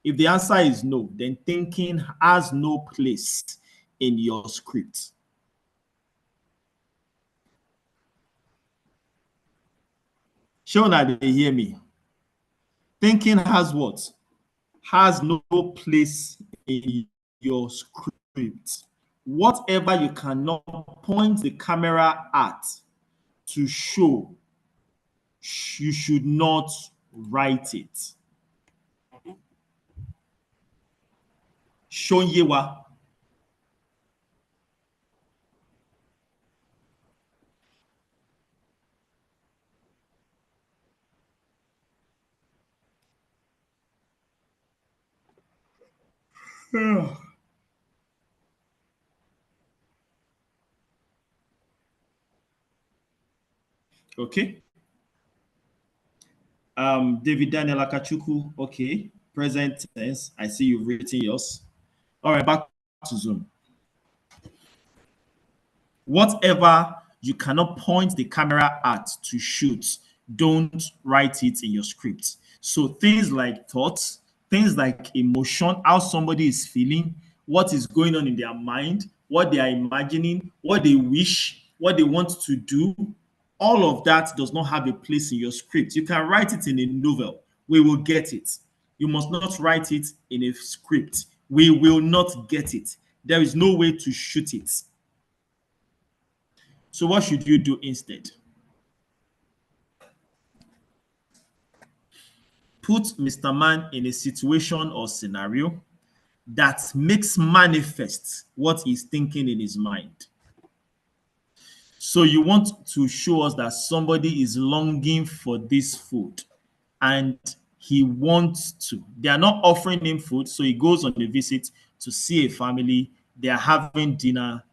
[SPEAKER 1] If the answer is no, then thinking has no place in your script. Shona, they hear me. Thinking has what? Has no place in your script. Whatever you cannot point the camera at to show, you should not write it. Shonyewa. Okay. David Daniel Akachuku. Okay. Present tense. I see you've written yours. All right, back to Zoom. Whatever you cannot point the camera at to shoot, don't write it in your script. So things like thoughts, things like emotion, how somebody is feeling, what is going on in their mind, what they are imagining, what they wish, what they want to do, all of that does not have a place in your script. You can write it in a novel. We will get it. You must not write it in a script. We will not get it. There is no way to shoot it. So what should you do instead? Put Mr. Man in a situation or scenario that makes manifest what he's thinking in his mind. So you want to show us that somebody is longing for this food and he wants to. They are not offering him food, so he goes on a visit to see a family. They are having dinner.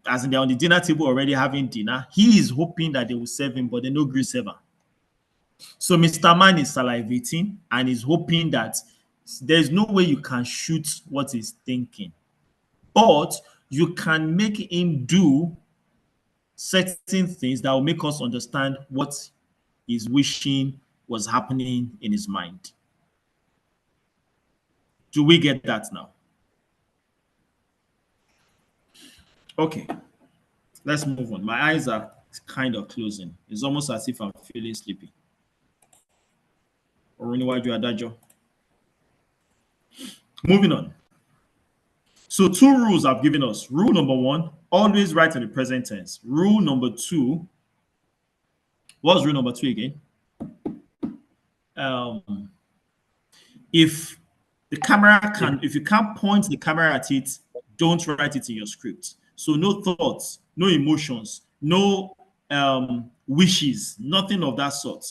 [SPEAKER 1] As in they're on the dinner table already having dinner. He is hoping that they will serve him, but they no gree serve am. So Mr. Man is salivating and is hoping that there's no way you can shoot what he's thinking, but you can make him do certain things that will make us understand what he's wishing was happening in his mind. Do we get that now? Okay, let's move on. My eyes are kind of closing. It's almost as if I'm feeling sleepy. Moving on. So 2 rules I've given us. Rule number 1, always write in the present tense. Rule number 2, what's rule number 2 again? If the camera if you can't point the camera at it, don't write it in your script. So no thoughts, no emotions, no wishes, nothing of that sort.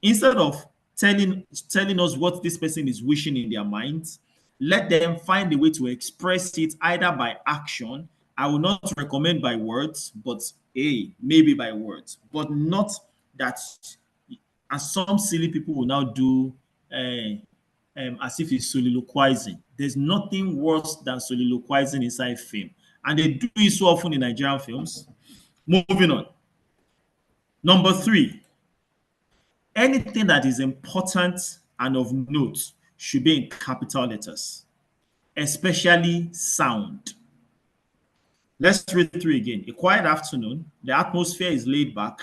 [SPEAKER 1] Instead of telling us what this person is wishing in their minds, let them find a way to express it either by action. I will not recommend by words, but maybe by words, but not that. As some silly people will now do, as if it's soliloquizing. There's nothing worse than soliloquizing inside film, and they do it so often in Nigerian films. Moving on. Number 3, anything that is important and of note should be in capital letters, especially sound. Let's read through again. A quiet afternoon, the atmosphere is laid back,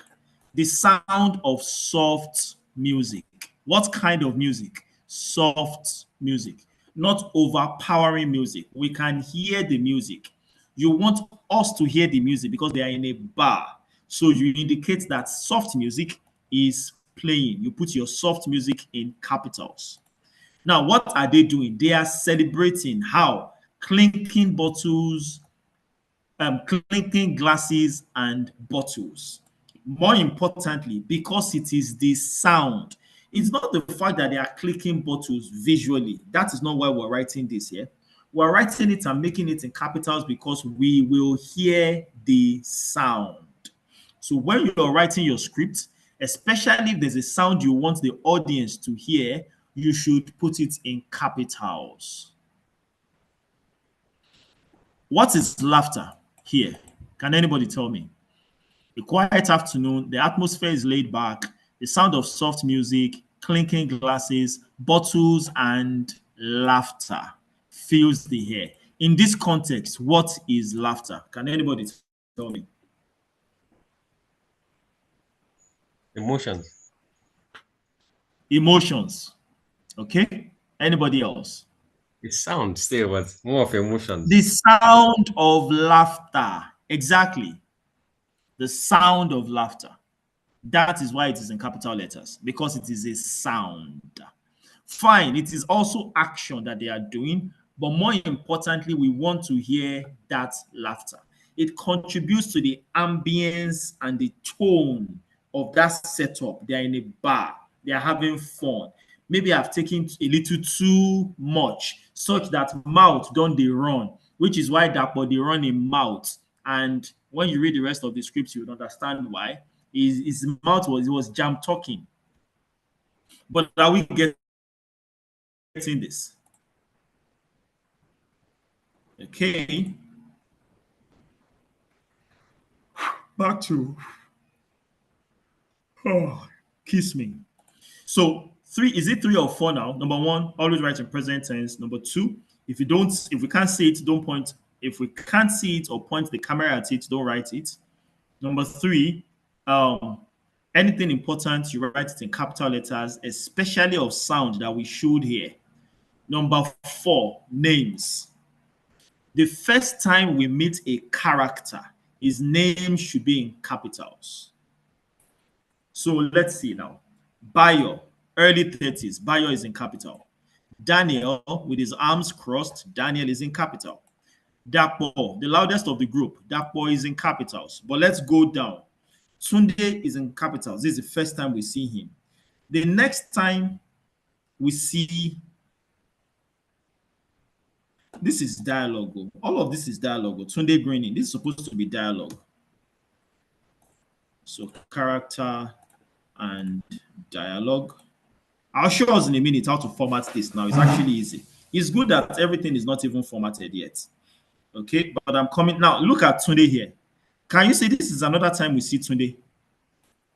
[SPEAKER 1] the sound of soft music. What kind of music? Soft music, not overpowering music. We can hear the music. You want us to hear the music because they are in a bar. So you indicate that soft music is playing. You put your soft music in capitals. Now, what are they doing? They are celebrating. How? Clinking bottles, clinking glasses and bottles. More importantly, because it is the sound. It's not the fact that they are clicking bottles visually. That is not why we're writing this here. We're writing it and making it in capitals because we will hear the sound. So when you're writing your script, especially if there's a sound you want the audience to hear, you should put it in capitals. What is laughter here? Can anybody tell me? A quiet afternoon, the atmosphere is laid back, the sound of soft music, clinking glasses, bottles, and laughter fills the air. In this context, what is laughter? Can anybody tell me?
[SPEAKER 3] Emotions.
[SPEAKER 1] Emotions. Okay? Anybody else?
[SPEAKER 3] It sounds still, but more of emotions.
[SPEAKER 1] The sound of laughter. Exactly. The sound of laughter. That is why it is in capital letters, because it is a sound. Fine, it is also action that they are doing, but more importantly, we want to hear that laughter. It contributes to the ambience and the tone of that setup. They are in a bar, they are having fun. Maybe I've taken a little too much. such that mouth don't they run, which is why that they run in mouth. And when you read the rest of the script, you would understand why. His mouth was jam talking. But are we getting this? Okay. Back to kiss me. So three, is it 3 or 4 now? Number one, always write in present tense. Number two, if we can't see it, don't point. If we can't see it or point the camera at it, don't write it. Number three, um, anything important, you write it in capital letters, especially of sound that we should hear. Number four, names. The first time we meet a character, his name should be in capitals. So let's see now. Bayo, early 30s. Bayo is in capital. Daniel, with his arms crossed, Daniel is in capital. Dapo, the loudest of the group, Dapo is in capitals. But let's go down. Tunde is in capitals. This is the first time we see him. The next time we see, this is dialogue. All of this is dialogue. Tunde grinning. This is supposed to be dialogue. So character and dialogue. I'll show us in a minute how to format this now. It's actually easy. It's good that everything is not even formatted yet. Okay, but I'm coming now. Look at Tunde here. Can you see this is another time we see Tunde?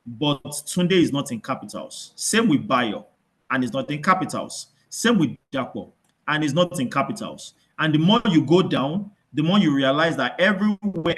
[SPEAKER 1] But Tunde is not in capitals. Same with Bayo, and it's not in capitals. Same with Japo, and it's not in capitals. And the more you go down, the more you realize that everywhere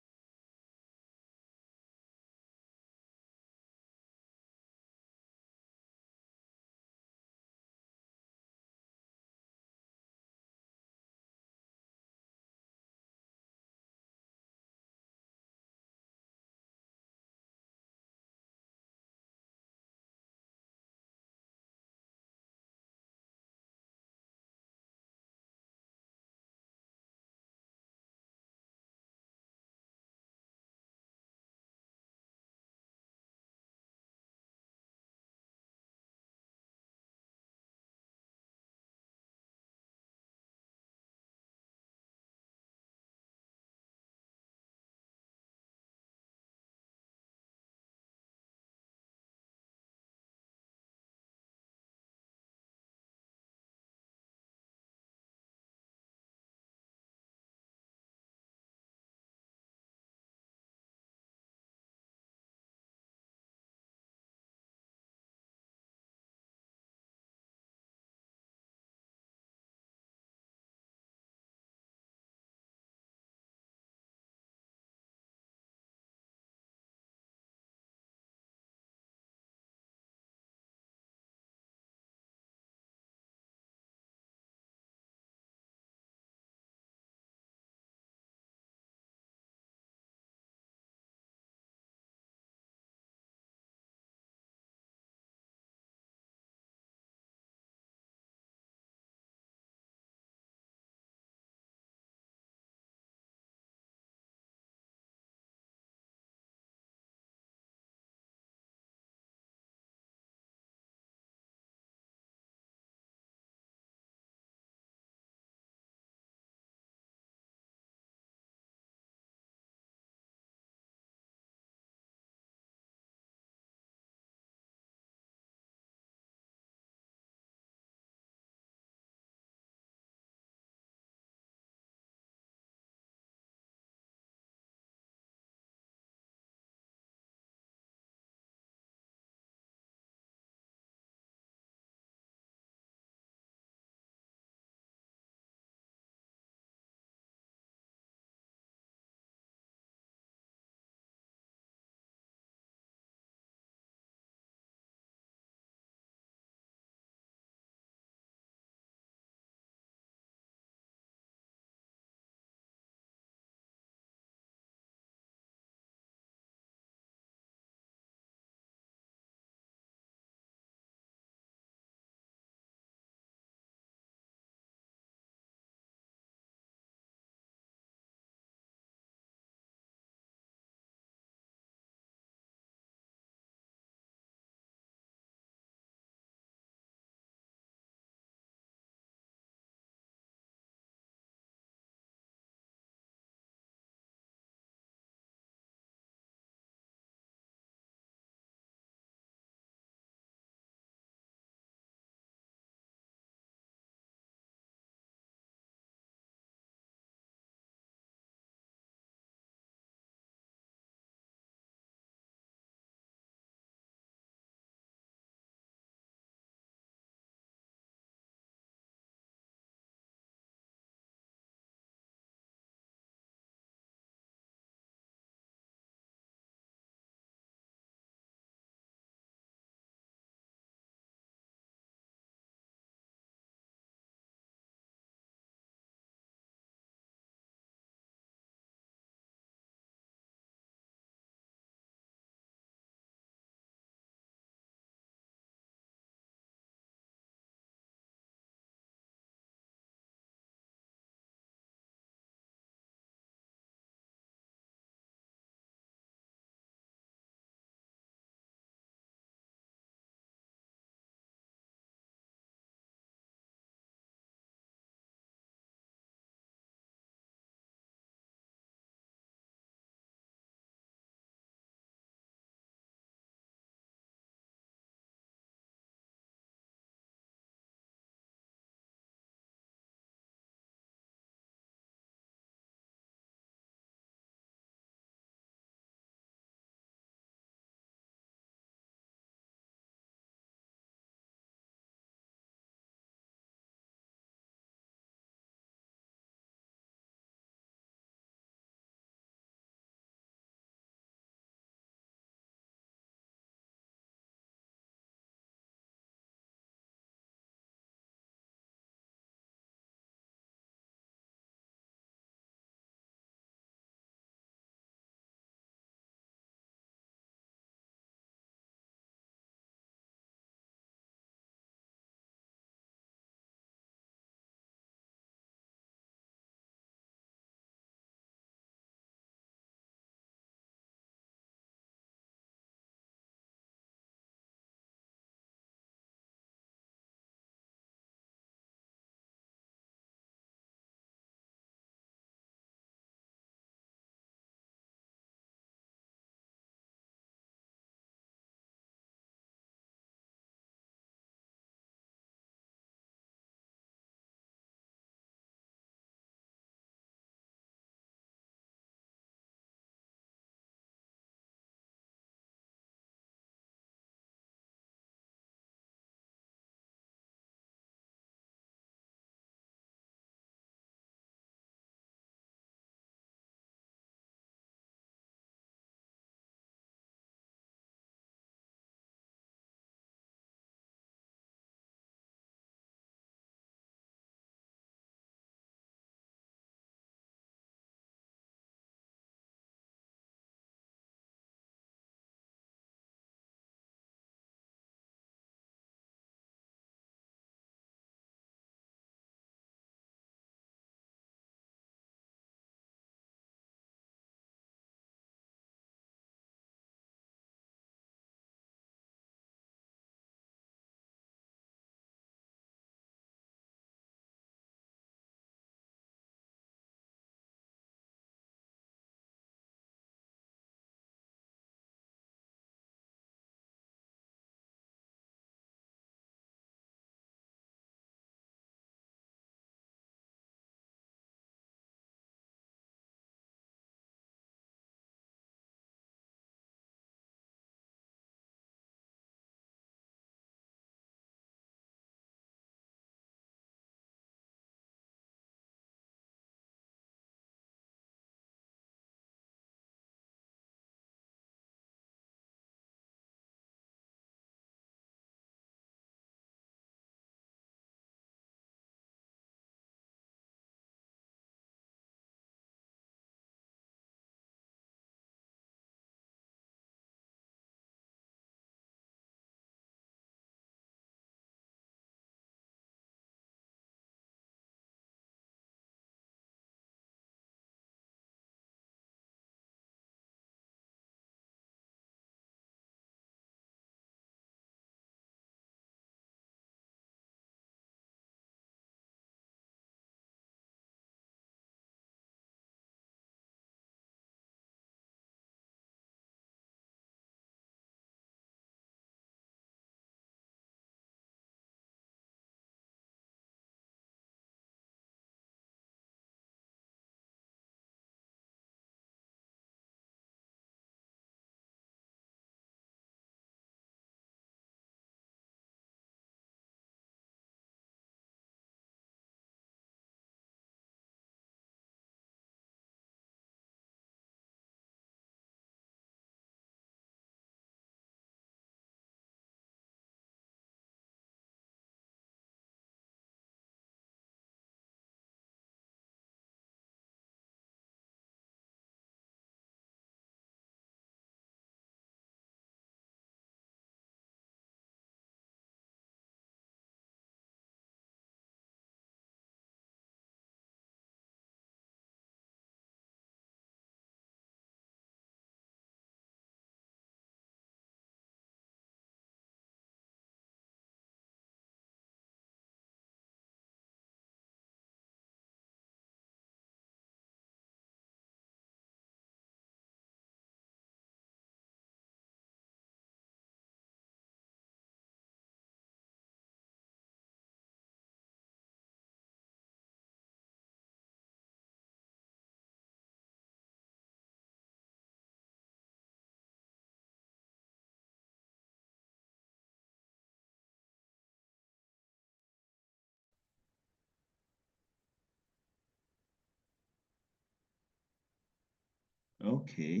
[SPEAKER 1] Okay.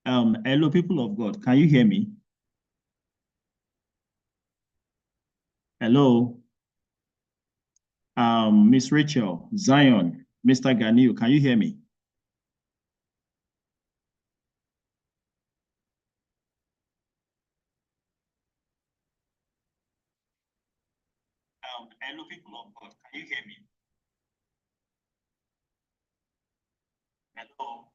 [SPEAKER 1] Hello, people of God. Can you hear me? Hello. Miss Rachel, Zion, Mr. Ganiu, can you hear me? Hello, people of God. Can you hear me? Hello.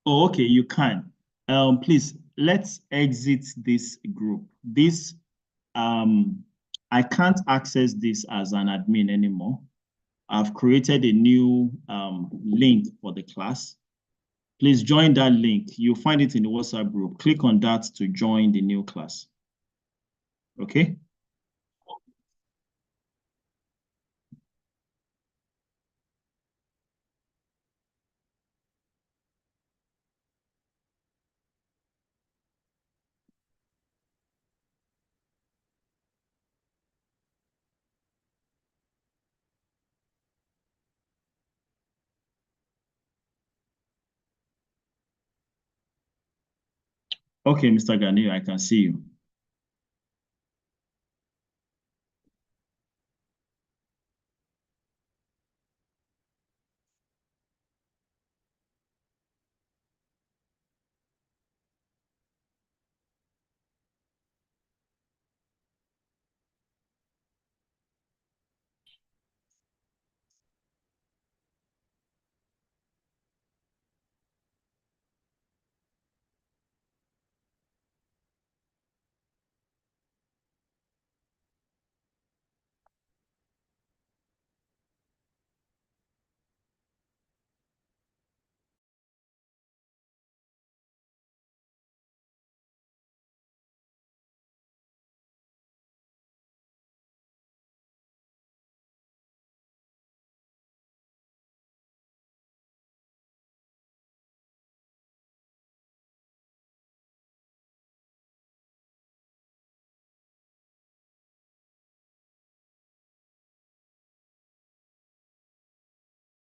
[SPEAKER 1] Oh, okay, you can. Please, let's exit this group. This, I can't access this as an admin anymore. I've created a new link for the class. Please join that link. You'll find it in the WhatsApp group. Click on that to join the new class. Okay? Okay, Mr. Ganiu, I can see you.